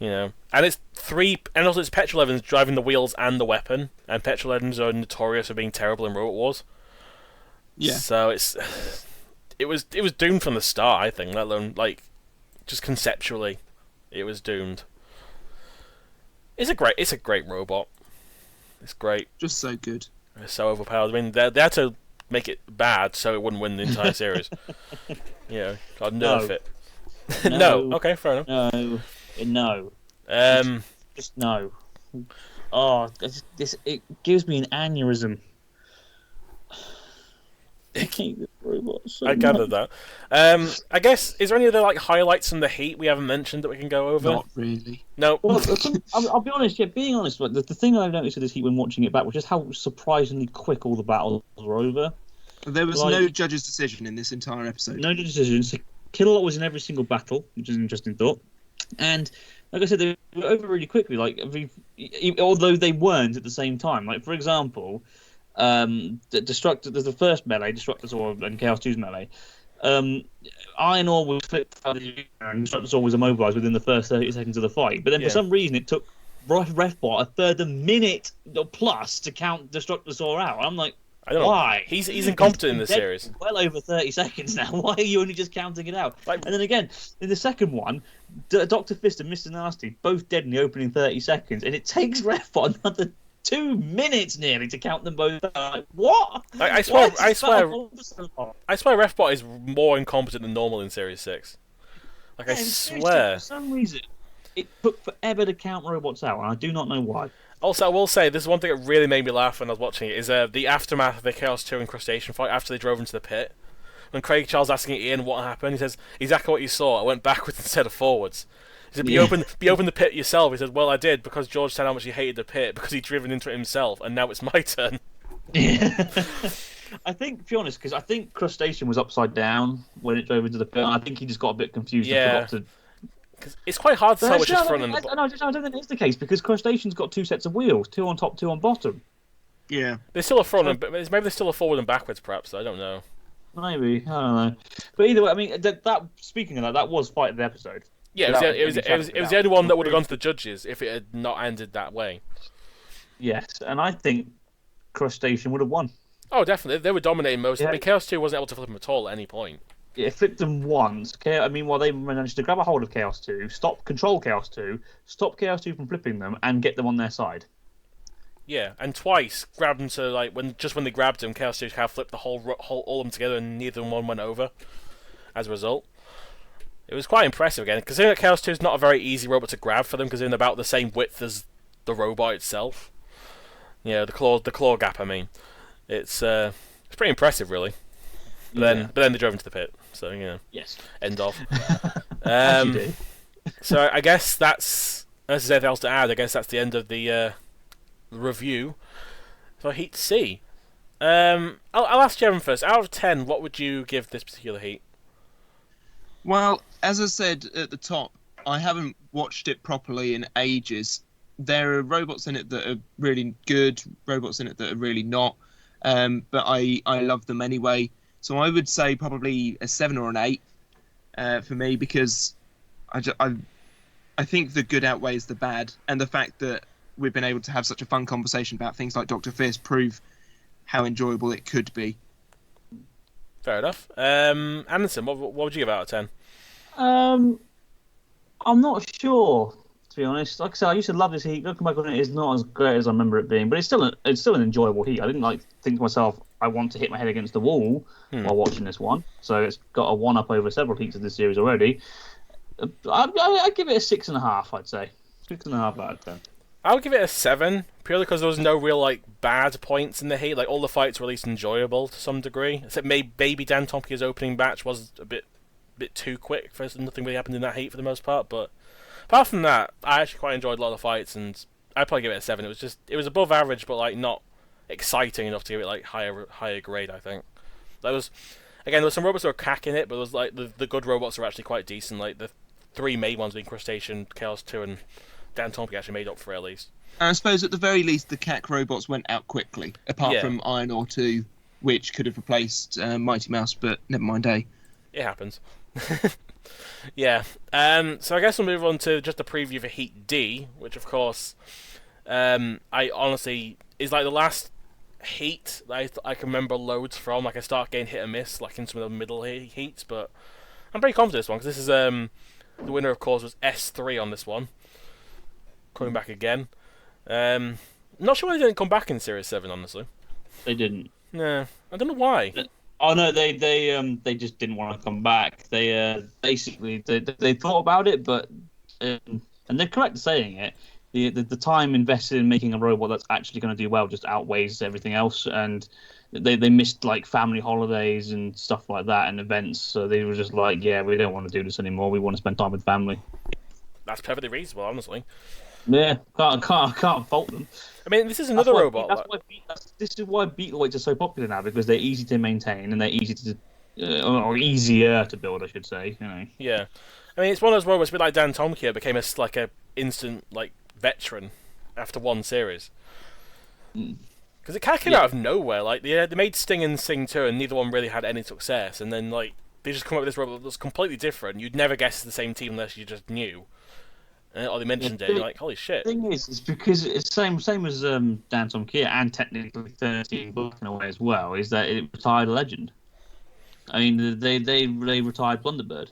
And it's and also it's petrol engines driving the wheels and the weapon, and petrol engines are notorious for being terrible in Robot Wars. Yeah. So it was doomed from the start, I think. Let alone just conceptually, it was doomed. It's a great robot. It's great. Just so good. It's so overpowered. I mean, they had to make it bad so it wouldn't win the entire series. I'd nerf it. No. Okay, fair enough. No. Just no. Oh, it gives me an aneurysm. I hate this robot so I gathered that. I guess, is there any other highlights from the Heat we haven't mentioned that we can go over? Not really. No. Well, I'll be honest. Yeah, being honest, the thing I've noticed with this Heat when watching it back was just how surprisingly quick all the battles were over. There was no judge's decision in this entire episode. No decisions. Kill-a-lot was in every single battle, which is an interesting thought. And like I said, they were over really quickly. Although they weren't at the same time. For example, the first melee, Destructor Saw and Chaos 2's melee. Iron Ore was flipped out and Destructor Saw was immobilized within the first 30 seconds of the fight. But then for some reason, it took Refbot a further minute plus to count Destructor Saw out. I'm like, I don't know. Why? He's incompetent in this series. Well over 30 seconds now. Why are you only just counting it out? And then again, in the second one, Dr. Fist and Mr. Nasty both dead in the opening 30 seconds, and it takes Refbot another 2 minutes nearly to count them both out. What? I swear Refbot is more incompetent than normal in Series 6. I swear. For some reason, it took forever to count robots out, and I do not know why. Also, I will say, this is one thing that really made me laugh when I was watching it, is the aftermath of the Chaos 2 and Crustacean fight after they drove into the pit. When Craig Charles asking Ian what happened, he says, exactly what you saw, I went backwards instead of forwards. He said, but you opened the pit yourself. He said, well, I did, because George said how much he hated the pit, because he'd driven into it himself, and now it's my turn. Yeah. I think, to be honest, because I think Crustacean was upside down when it drove into the pit, and I think he just got a bit confused and forgot to... It's quite hard to tell which is front and... I don't think it's the case, because Crustacean's got 2 sets of wheels, 2 on top, 2 on bottom. Yeah. There's still a front and... Maybe there's still a forward and backwards, perhaps, I don't know. Maybe, I don't know. But either way, I mean, speaking of that was fight of the episode. Yeah, it was the only one that would have gone to the judges if it had not ended that way. Yes, and I think Crustacean would have won. Oh, definitely. They were dominating most. Yeah. I mean, Chaos 2 wasn't able to flip them at all at any point. Yeah, it flipped them once. I mean, while they managed to grab a hold of Chaos 2, control Chaos 2, stop Chaos 2 from flipping them, and get them on their side. Yeah, and twice grabbed them to when they grabbed them, Chaos 2 kind of flipped the whole all of them together, and neither one went over. As a result, it was quite impressive again. Considering that Chaos 2 is not a very easy robot to grab for them, because they're in about the same width as the robot itself. Yeah, the claw gap. I mean, it's pretty impressive, really. But then they drove into the pit. So yes. End of. As you do. So I guess that's, unless there's anything else to add, I guess that's the end of the review for Heat C. I'll ask Jeremy first. Out of 10, what would you give this particular Heat? Well, as I said at the top, I haven't watched it properly in ages. There are robots in it that are really good, robots in it that are really not, but I love them anyway. So I would say probably a 7 or an 8 for me, because I think the good outweighs the bad, and the fact that we've been able to have such a fun conversation about things like Dr. Fist prove how enjoyable it could be. Fair enough. Anderson, what would you give out of 10? I'm not sure, to be honest. Like I said, I used to love this Heat. Looking back on it, it's not as great as I remember it being, but it's still an enjoyable Heat. I didn't think to myself, I want to hit my head against the wall while watching this one. So it's got a 1-up over several Heats of this series already. I'd give it a 6.5. I'd say 6.5 out of 10. I would give it a 7, purely because there was no real bad points in the Heat. All the fights were at least enjoyable to some degree. Except maybe Dantomkia's opening match was a bit too quick. Nothing really happened in that Heat for the most part. But apart from that, I actually quite enjoyed a lot of the fights, and I'd probably give it a 7. It was above average, but not exciting enough to give it higher grade. I think that was. again, there were some robots that were cracking it, but there was like the good robots are actually quite decent. Like the three main ones being Crustacean, Chaos 2, and Dantomkia actually made up for it at least. I suppose at the very least the CAC robots went out quickly, apart from Iron Ore 2, which could have replaced Mighty Mouse, but never mind, eh? It happens. Yeah. So I guess we'll move on to just a preview for Heat D, which of course, I honestly is like the last heat that I can remember loads from. Like I start getting hit and miss, like in some of the middle heats, but I'm pretty confident this one because this is the winner, of course, was S3 on this one. Coming back again. Not sure why they didn't come back in Series 7, honestly. They didn't. No, I don't know why. Oh no, they just didn't want to come back. They basically they thought about it, but and they're correct in saying it. The time invested in making a robot that's actually going to do well just outweighs everything else, and they missed like family holidays and stuff like that and events. So they were just like, yeah, we don't want to do this anymore. We want to spend time with family. That's perfectly reasonable, honestly. Yeah, can't fault them. I mean, this is another robot. This is why Beetlewaits are so popular now, because they're easy to maintain and they're easy to, or easier to build, I should say. You know. Yeah, I mean, it's one of those robots, a bit like Dantomkia became like a instant like veteran after one series. Because it kind of came out of nowhere. Like they made Sting and Sing 2, and neither one really had any success. And then like they just come up with this robot that's completely different. You'd never guess it's the same team unless you just knew. Or they mentioned it, you're like, holy shit. The thing is, it's because it's same as Dantomkia and technically 13 Book in a way as well, is that it retired a legend. I mean, they retired Blunderbird.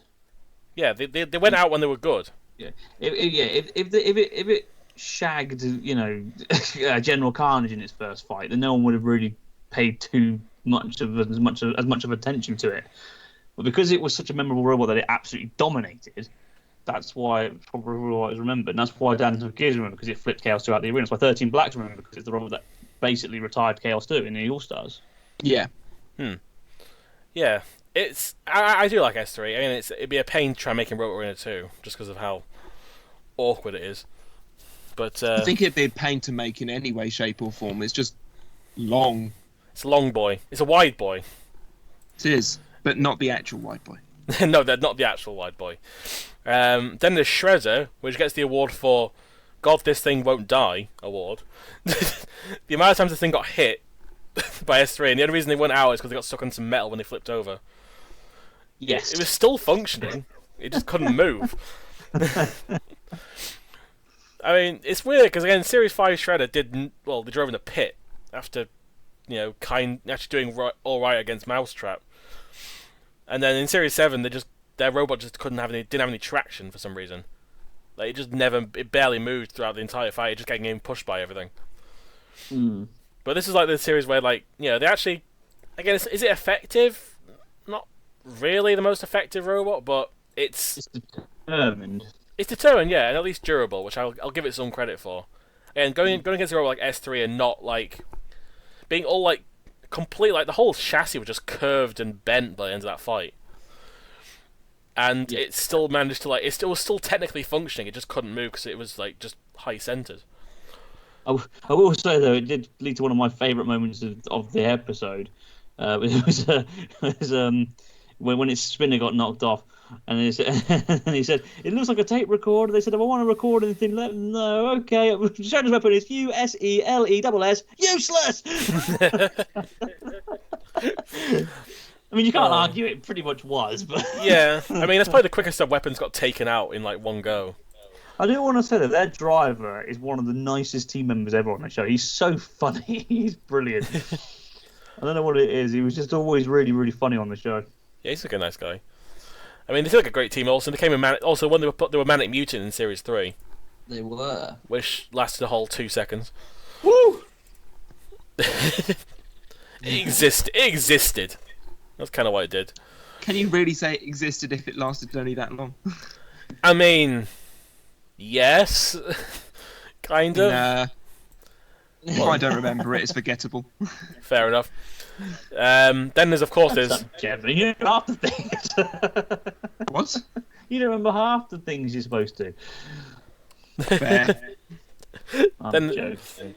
Yeah, they went out when they were good. Yeah, if it shagged, you know, General Carnage in its first fight, then no one would have really paid too much of as much of attention to it. But because it was such a memorable robot that it absolutely dominated, that's why it's probably what is remembered. And that's why Dantomkia is remembered, because it flipped Chaos 2 out the arena. That's why 13 Black's remembered, because it's the robot that basically retired Chaos 2 in the All-Stars. Yeah. Yeah. I do like S3. I mean, it'd be a pain to try making Robot Arena 2, just because of how awkward it is. But I think it'd be a pain to make in any way, shape, or form. It's just long. It's a long boy. It's a wide boy. It is, but not the actual wide boy. No, they're not the actual wide boy. Then there's Shredder, which gets the award for God, this thing won't die award. The amount of times this thing got hit by S3, and the only reason they went out is because they got stuck on some metal when they flipped over. Yes. It was still functioning. It just couldn't move. I mean, it's weird, because again, Series 5 Shredder they drove in a pit after, you know, actually doing all right against Mousetrap. And then in Series 7, their robot just didn't have any traction for some reason. Like it barely moved throughout the entire fight. It just getting pushed by everything. But this is like the series where, like, you know, they actually, again, is it effective? Not really the most effective robot, but it's determined. It's determined, yeah, and at least durable, which I'll give it some credit for. And going against a robot like S3 and not like being all like complete, like the whole chassis was just curved and bent by the end of that fight. And it still managed to, like, it was still technically functioning. It just couldn't move because it was like just high centered. I will say though, it did lead to one of my favourite moments of the episode. It was when its spinner got knocked off, and he said, "It looks like a tape recorder." They said, "If I want to record anything, let them know." Okay, Shredder's weapon is USELESS, useless. I mean, you can't argue it pretty much was, but yeah, I mean, that's probably the quickest that weapons got taken out in like one go. I do want to say that their driver is one of the nicest team members ever on the show. He's so funny. He's brilliant. I don't know what it is. He was just always really, really funny on the show. Yeah, he's like a nice guy. I mean, they feel like a great team. Also, they were Manic Mutant in Series 3. They were. Which lasted a whole 2 seconds. Woo! It existed. That's kind of what it did. Can you really say it existed if it lasted only that long? I mean, yes. Kind of. Nah. If I don't remember it, it's forgettable. Fair enough. Then there's, of course, there's... Jeremy, you know half the things. What? You don't remember half the things you're supposed to. Fair. I'm joking.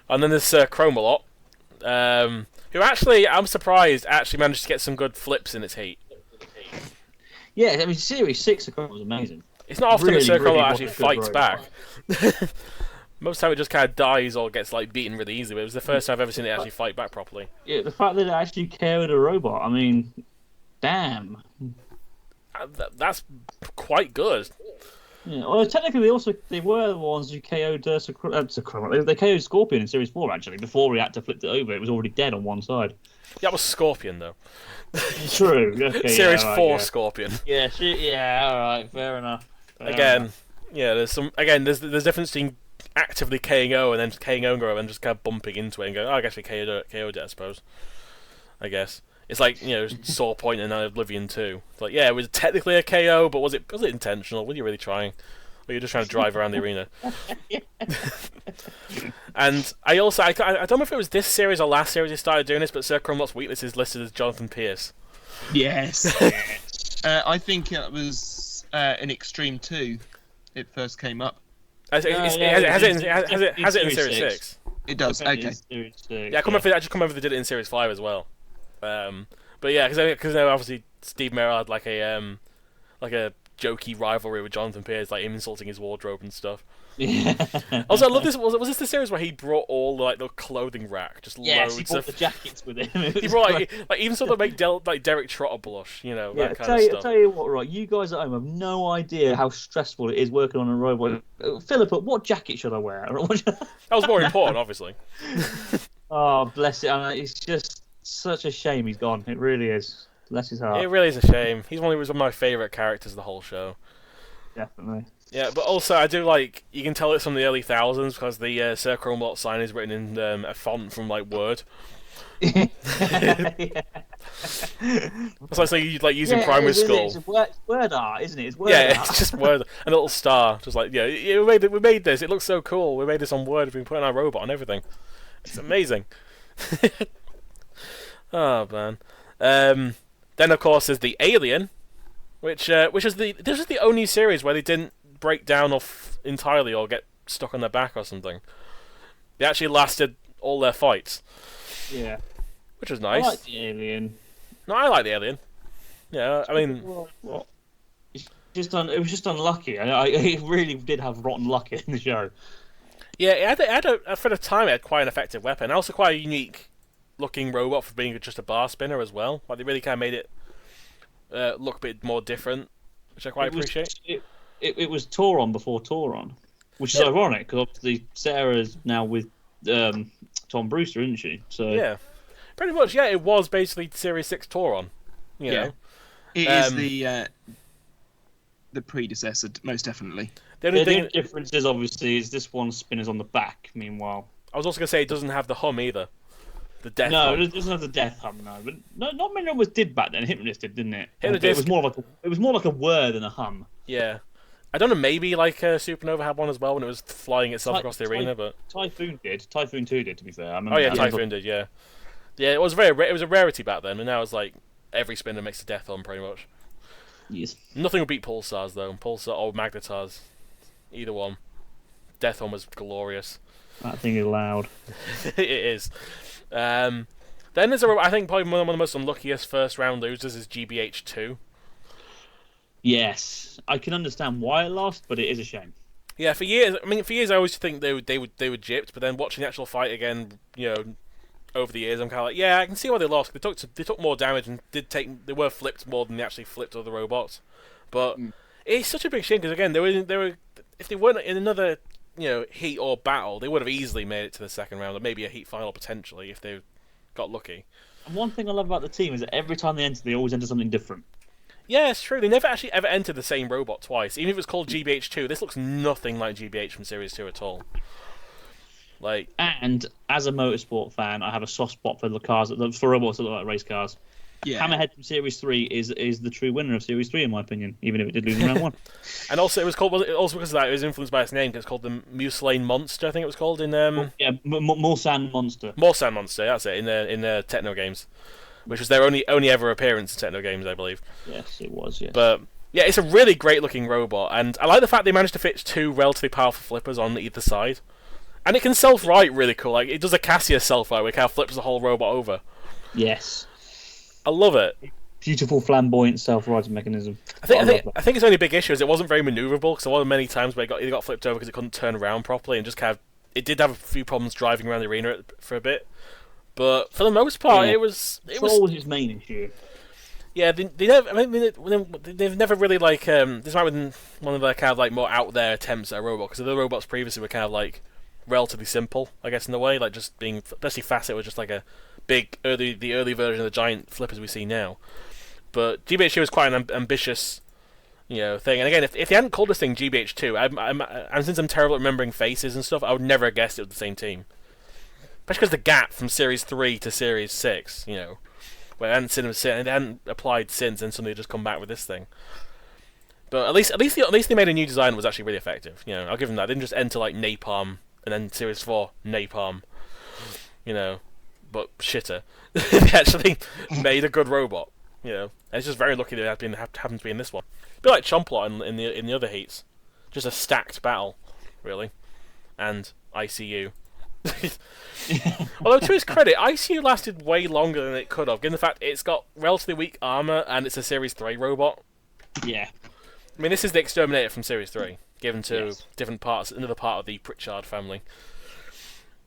And then there's Chromalot, who actually, I'm surprised, actually managed to get some good flips in its heat. Yeah, I mean, Series 6 of Chrome was amazing. It's not often that Circle actually was a good fights robot. back. Most of the time it just kind of dies or gets like beaten really easily, but it was the first time I've ever seen it actually fight back properly. Yeah, the fact that it actually KO'd a robot, I mean, damn. That's quite good. Yeah, well, technically, they were the ones who KO'd they KO'd Scorpion in Series 4, actually, before we had to flip it over. It was already dead on one side. Yeah, that was Scorpion, though. True. Okay, Series yeah, 4 yeah. Scorpion. Yeah, alright, fair enough. There's there's difference between actively KO and then KOing her and just kind of bumping into it and going, oh, I guess we KO'd it, I suppose. I guess. It's like, Saw Point and Oblivion 2. It's like, yeah, it was technically a KO, but was it intentional? Were you really trying? Or were you just trying to drive around the arena? And I don't know if it was this series or last series he started doing this, but Sir Crumlot's weakness is listed as Jonathan Pierce. Yes. I think it was in Extreme 2 it first came up. Has it in Series 6? It does, okay. Yeah, I can't remember if they did it in Series 5 as well. But yeah, because obviously Steve Merrill had like a jokey rivalry with Jonathan Pierce, like him insulting his wardrobe and stuff. Yeah. Also, I love this. Was this the series where he brought all like the clothing rack, just loads he brought of the jackets with him. He brought like even sort of make Derek Trotter blush, that kind of stuff. Tell you what, right? You guys at home have no idea how stressful it is working on a robot. Philippa, what jacket should I wear? That was more important, obviously. Oh, bless it! It's just such a shame he's gone. It really is. Bless his heart. It really is a shame. He was one of my favourite characters of the whole show. Definitely. Yeah, but also I do like, you can tell it's from the early thousands because the Sir Crumlot sign is written in a font from like Word. Yeah. It's like you'd like using primary school. It's word art, isn't it? It's word Yeah, art. it's just Word, and a little star, just like we made this. It looks so cool. We made this on Word. We've been putting our robot on everything. It's amazing. Oh man. Then of course there's the Alien, which is the only series where they didn't break down off entirely or get stuck on their back or something. They actually lasted all their fights. Yeah. Which was nice. I like the Alien. No, I like the Alien. Yeah, I mean, it was just unlucky. It really did have rotten luck in the show. yeah, for the time it had quite an effective weapon. Also quite a unique looking robot for being just a bar spinner as well. Like they really kind of made it look a bit more different, which I quite appreciate. It was Tauron before Tauron, which is ironic because obviously Sarah's now with Tom Brewster, isn't she? So yeah, pretty much. Yeah, it was basically Series 6 Tauron. You know? It is the predecessor, most definitely. The only difference is obviously this one spinners on the back. Meanwhile, I was also going to say it doesn't have the hum either. The death no, hum. it doesn't have the death hum. No, but not many numbers did back then. Hypnodisc did, didn't it? Hypnodisc. It was more like a whir than a hum. Yeah. I don't know, maybe like Supernova had one as well when it was flying itself across the arena, but Typhoon did. Typhoon 2 did, to be fair. Typhoon did, yeah. Yeah, it was it was a rarity back then, and now it's like every spinner makes a death hum pretty much. Yes. Nothing will beat Pulsars though, Pulsar or Magnetars. Either one. Death hum was glorious. That thing is loud. It is. Then there's I think probably one of the most unluckiest first round losers is GBH2. Yes, I can understand why it lost, but it is a shame. Yeah, for years I always think they were gypped, but then watching the actual fight again, over the years, I'm kind of like, yeah, I can see why they lost. They took more damage and they were flipped more than they actually flipped other robots. But it's such a big shame because again, they were if they weren't in another heat or battle, they would have easily made it to the second round or maybe a heat final potentially if they got lucky. And one thing I love about the team is that every time they enter, they always enter something different. Yeah, it's true. They never actually ever entered the same robot twice. Even if it was called GBH2, this looks nothing like GBH from Series 2 at all. And as a motorsport fan, I have a soft spot for for robots that look like race cars. Yeah. Hammerhead from Series 3 is the true winner of Series 3 in my opinion, even if it did lose in round 1. And also it was also because of that it was influenced by its name. It's called the Muslane Monster, I think it was called in Mulsanne Monster. Mulsanne Monster, that's it in Techno Games, which was their only ever appearance in Techno Games, I believe. Yes, it was. Yes. But yeah, it's a really great looking robot, and I like the fact they managed to fit two relatively powerful flippers on either side. And it can self-right really cool. Like, it does a Cassius self-right where it kind of flips the whole robot over. Yes. I love it. Beautiful flamboyant self-righting mechanism. I think its only big issue is it wasn't very maneuverable, because there were many times where it got flipped over because it couldn't turn around properly, and just kind of... It did have a few problems driving around the arena for a bit. But for the most part, it was... Control was its main issue. Yeah, they never. I mean, they've never really like. This might have been one of the kind of like more out there attempts at a robot, because the robots previously were kind of like relatively simple, I guess, in a way, like just being, especially Facet was just like a big the early version of the giant flippers we see now. But GBH2 was quite an ambitious, thing. And again, if they hadn't called this thing GBH2, and since I'm terrible at remembering faces and stuff, I would never have guessed it was the same team. Especially because the gap from Series 3 to Series 6, where I hadn't seen them, and they hadn't applied since, and suddenly just come back with this thing. But at least they made a new design that was actually really effective. I'll give them that. They didn't just enter like Napalm and then Series 4 Napalm, but shitter. They actually made a good robot. And it's just very lucky that it happened to be in this one. A bit like Chomplot in the other heats, just a stacked battle, really, and ICU. Although to his credit, ICU lasted way longer than it could have, given the fact it's got relatively weak armor and it's a Series 3 robot. Yeah. I mean, this is the Exterminator from Series 3, given to different parts, another part of the Pritchard family.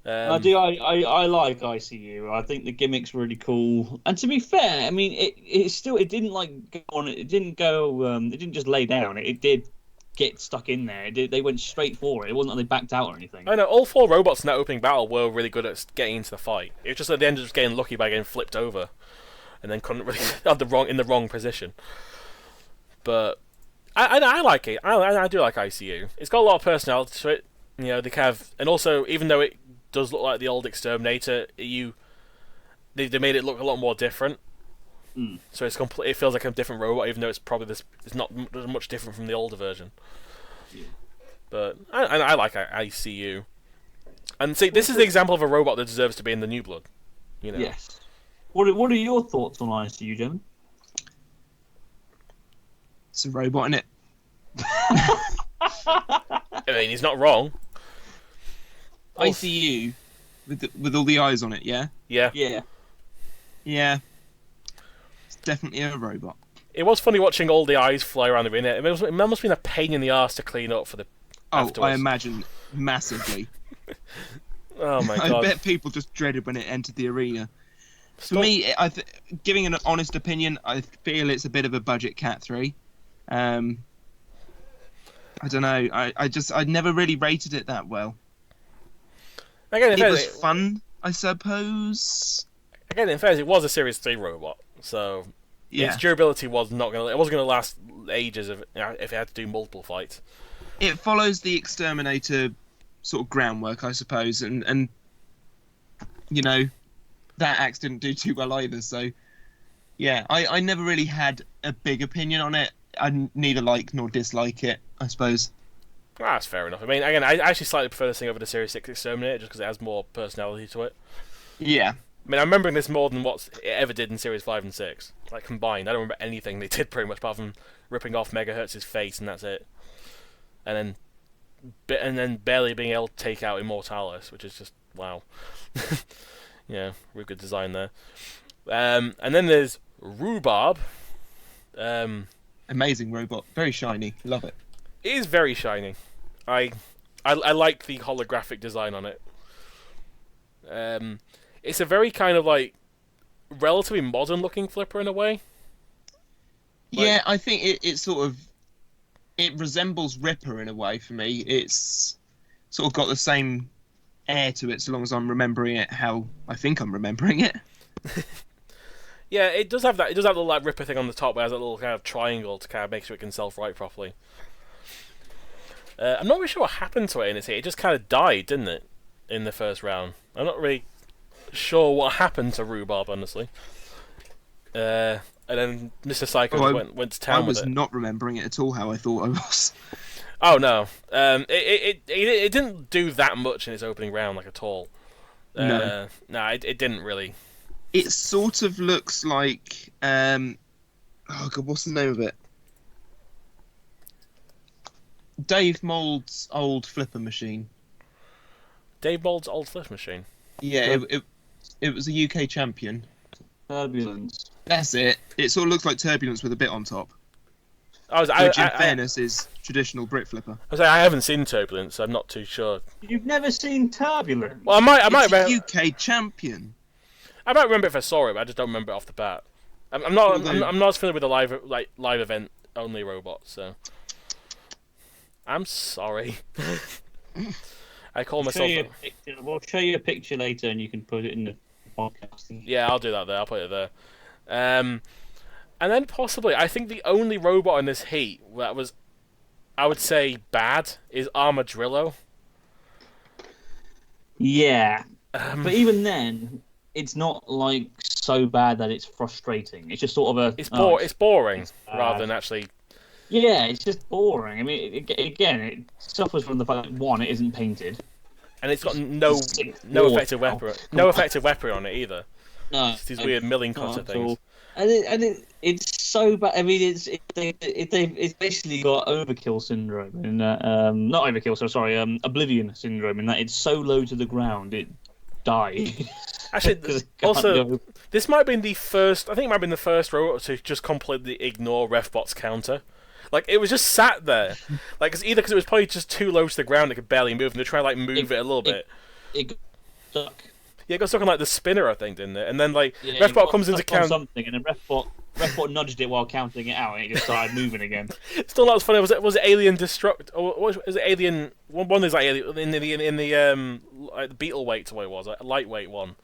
I like ICU. I think the gimmick's really cool. And to be fair, I mean, it didn't like go on. It didn't go. It didn't just lay down. It did get stuck in there. They went straight for it. It wasn't like they backed out or anything. I know all 4 robots in that opening battle were really good at getting into the fight. It was just at the end of just getting lucky by getting flipped over, and then couldn't really in the wrong position. But I like it. I do like ICU. It's got a lot of personality to it. They kind of, and also even though it does look like the old Exterminator, they made it look a lot more different. So it feels like a different robot, even though it's probably it's not much different from the older version. Yeah. But I like ICU, and see, this is the example of a robot that deserves to be in the New Blood. Yes. What are your thoughts on ICU, gentlemen? It's a robot, isn't it? I mean, he's not wrong. ICU with all the eyes on it, yeah? Yeah. Yeah. Yeah. It's definitely a robot. It was funny watching all the eyes fly around the arena. It must have been a pain in the arse to clean up for the afterwards. I imagine massively. Oh my god. I bet people just dreaded when it entered the arena. For me, giving an honest opinion, I feel it's a bit of a budget Cat 3. I don't know. I never really rated it that well. Again, it was fun, I suppose. Again, in fairness, it was a Series 3 robot, so its durability was not going to... It wasn't going to last ages if it had to do multiple fights. It follows the Exterminator sort of groundwork, I suppose, and that axe didn't do too well either, so yeah, I never really had a big opinion on it. I neither like nor dislike it, I suppose. That's fair enough. I mean, again, I actually slightly prefer this thing over the Series 6 Exterminator just because it has more personality to it. Yeah. I mean, I'm remembering this more than what it ever did in Series 5 and 6. Like, combined. I don't remember anything they did pretty much apart from ripping off Megahertz's face, and that's it. And then barely being able to take out Immortalis, which is just, wow. Yeah, really good design there. And then there's Rhubarb. Amazing robot. Very shiny. Love it. It is very shiny. I like the holographic design on it. It's a very kind of like relatively modern looking flipper in a way. Yeah, I think it sort of resembles Ripper in a way for me. It's sort of got the same air to it, so long as I'm remembering it how I think I'm remembering it. Yeah, it does have that. It does have the like Ripper thing on the top, where it has a little kind of triangle to kind of make sure it can self-right properly. I'm not really sure what happened to it in this hit. It just kind of died, didn't it, in the first round? I'm not really sure what happened to Rhubarb, honestly. And then Mr. Psycho went to town with it. I was not remembering it at all how I thought I was. Oh no, it didn't do that much in its opening round, like at all. No, it didn't really. It sort of looks like oh god, what's the name of it? Dave Mould's old flipper machine. Dave Bald's old flesh machine. Yeah, it was a UK champion. Turbulence. That's it. It sort of looks like Turbulence with a bit on top. Which, in fairness, is traditional Brit flipper. I haven't seen Turbulence, so I'm not too sure. You've never seen Turbulence? Well, I might. It's a UK champion. I might remember if I saw it, but I just don't remember it off the bat. I'm not as familiar with the live event only robot, so I'm sorry. I call myself. We'll show you a picture later, and you can put it in the podcast. Yeah, I'll do that there. I'll put it there. And then possibly, I think the only robot in this heat that was, I would say, bad is Armadillo. Yeah, but even then, it's not like so bad that it's frustrating. It's just sort of It's boring rather than actually. Yeah, it's just boring. I mean, it suffers from the fact that one, it isn't painted, and it's got no effective weapon, on it either. No, it's these weird milling cutter things. It's so bad. I mean, it's basically got overkill syndrome, and not overkill. So sorry, oblivion syndrome, in that it's so low to the ground it dies. Actually, also, this might have been the first. I think it might have been the first robot to just completely ignore Refbot's counter. Like, it was just sat there. Like, it's either because it was probably just too low to the ground, it could barely move, and they try to move it a little bit. It got stuck. Yeah, it got stuck on the spinner, I think, didn't it? And then Refbot comes into count something, and then Refbot nudged it while counting it out, and it just started moving again. Still not as funny. Was it Alien Destruct? Or was it Alien? One is like Alien in the like Beetle weight, what it was, like a lightweight one,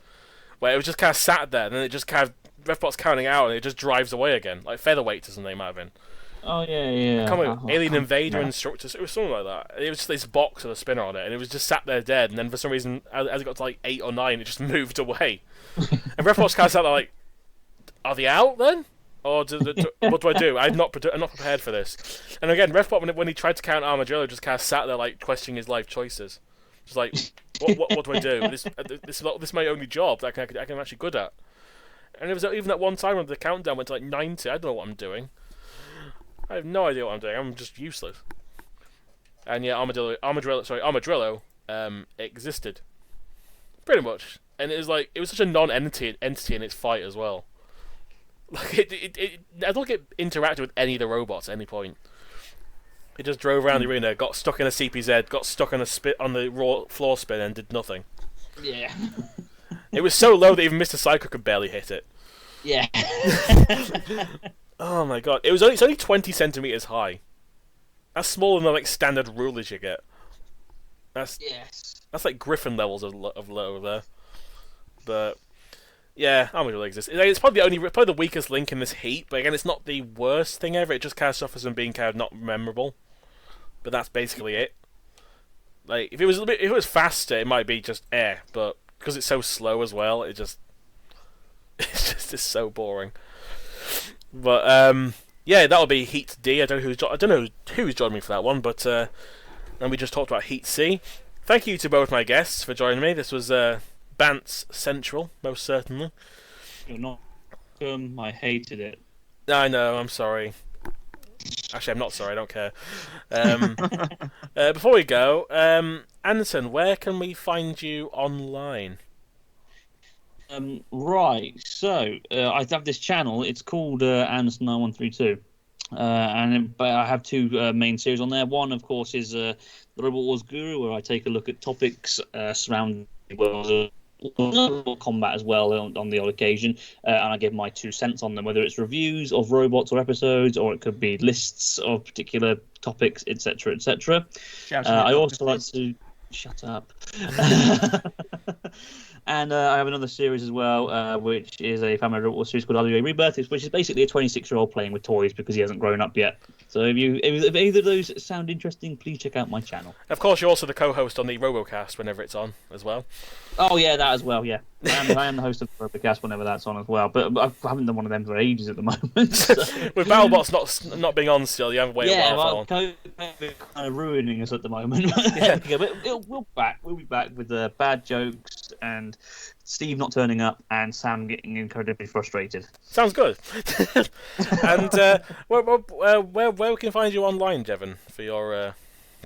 where it was just kind of sat there, and then it just kind of Refbot's counting out, and it just drives away again, like Featherweight, isn't it? Might have been. Oh yeah. I can't remember, Alien Invader and Destructor. It was something like that. It was just this box with a spinner on it, and it was just sat there dead. And then for some reason, as it got to like 8 or 9, it just moved away. And Refbot's kind of sat there like, "Are they out then? Or what do I do? I'm not prepared for this." And again, Refbot when he tried to count Armadillo, just kind of sat there like questioning his life choices. Just like, what do I do? This is my only job that I'm actually good at. And it was even at one time when the countdown went to like 90. I don't know what I'm doing. I have no idea what I'm doing. I'm just useless. And yeah, Armadillo existed, pretty much. And it was such a non-entity in its fight as well. Like I don't think it interacted with any of the robots at any point. It just drove around the arena, got stuck in a CPZ, got stuck on the raw floor spin, and did nothing. Yeah. It was so low that even Mr. Psycho could barely hit it. Yeah. Oh my god! It's only 20 centimeters high. That's smaller than the like standard rulers you get. That's like Griffin levels of low there. But yeah, Armadillo exists. It's probably the weakest link in this heat. But again, it's not the worst thing ever. It just kind of suffers from being kind of not memorable. But that's basically it. Like if it was faster, it might be just air. But because it's so slow as well, it's just so boring. But yeah, that'll be Heat D. I don't know who's joined me for that one, but and we just talked about Heat C. Thank you to both my guests for joining me. This was Bants Central, most certainly. You're not. I hated it. I know. I'm sorry. Actually, I'm not sorry. I don't care. Before we go, Anderson, where can we find you online? Right, so I have this channel. It's called Anderson 9132, but I have two main series on there. One, of course, is the Robot Wars Guru, where I take a look at topics surrounding the world of combat as well on the odd occasion, and I give my 2 cents on them, whether it's reviews of robots or episodes, or it could be lists of particular topics, etc., etc. I also like to shut up. And I have another series as well, which is a family robot series called RWA Rebirth, which is basically a 26-year-old playing with toys because he hasn't grown up yet. So if either of those sound interesting, please check out my channel. Of course, you're also the co-host on the RoboCast whenever it's on as well. Oh yeah, that as well. Yeah, I am the host of the RoboCast whenever that's on as well. But I haven't done one of them for ages at the moment. So. With BattleBots not being on still, you haven't waited a while for one. COVID kind of ruining us at the moment. Yeah. But we'll be back with bad jokes and Steve not turning up and Sam getting incredibly frustrated. Sounds good. And where we can find you online, Jevon, for your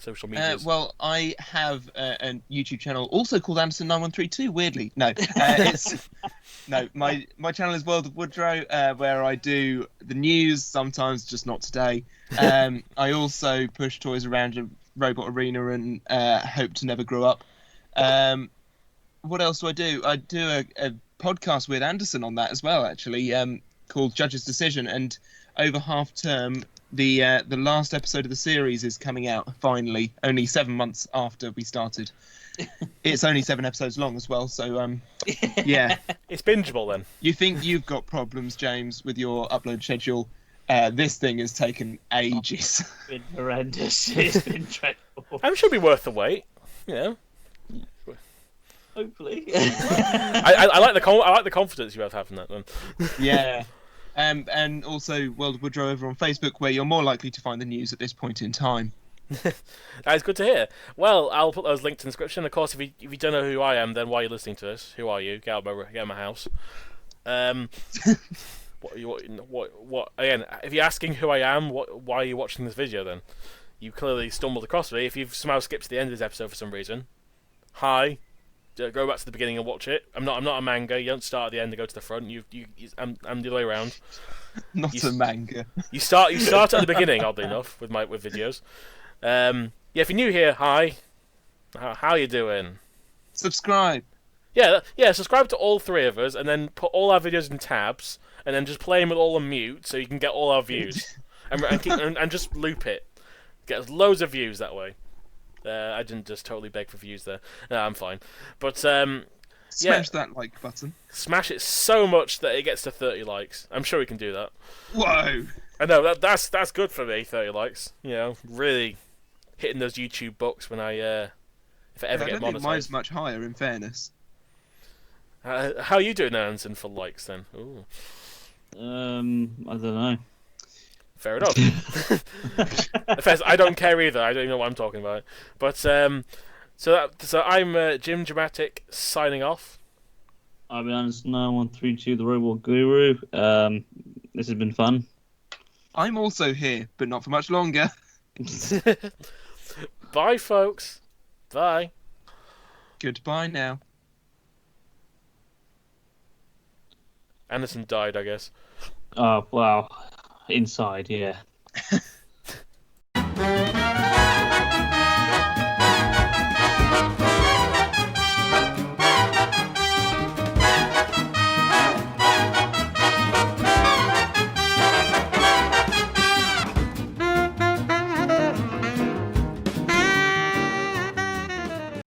social media? Well, I have a YouTube channel also called Anderson9132. Weirdly, no, it's no. My channel is World of Woodrow, where I do the news. Sometimes, just not today. I also push toys around a robot arena and hope to never grow up. What else do? I do a podcast with Anderson on that as well, actually, called Judge's Decision. And over half term, the last episode of the series is coming out finally, only 7 months after we started. It's only 7 episodes long as well, so yeah. It's bingeable then. You think you've got problems, James, with your upload schedule? This thing has taken ages. It's been horrendous. It's been dreadful. I'm sure it'll be worth the wait. You know. Hopefully. I like the confidence you have having that then. Yeah. And also World of Woodrow over on Facebook, where you're more likely to find the news at this point in time. That's good to hear. Well, I'll put those linked in the description. Of course, if you don't know who I am, then why are you listening to this? Who are you? Get out of my house. What? Again, if you're asking who I am, why are you watching this video then? You clearly stumbled across me. If you've somehow skipped to the end of this episode for some reason, hi. Go back to the beginning and watch it. I'm not a manga. You don't start at the end and go to the front. I'm the other way around. Not a manga. You start at the beginning. Oddly enough, with videos. Yeah, if you're new here, hi. How you doing? Subscribe. Yeah. Subscribe to all 3 of us, and then put all our videos in tabs, and then just play them with all on mute, so you can get all our views, and just loop it. Get loads of views that way. I didn't just totally beg for views there. No, I'm fine. But Smash that like button. Smash it so much that it gets to 30 likes. I'm sure we can do that. Whoa! I know that's good for me. 30 likes. You know, really hitting those YouTube bucks when if I ever get I don't think monetized. mine's much higher, in fairness. How are you doing, Anderson, for likes then? Ooh. I don't know. Fair enough. I don't care either. I don't even know what I'm talking about. But so I'm Jim Dramatic signing off. I've been Anderson 9132, the Robot Guru. This has been fun. I'm also here, but not for much longer. Bye, folks. Bye. Goodbye now. Anderson died, I guess. Oh, wow. Inside, yeah.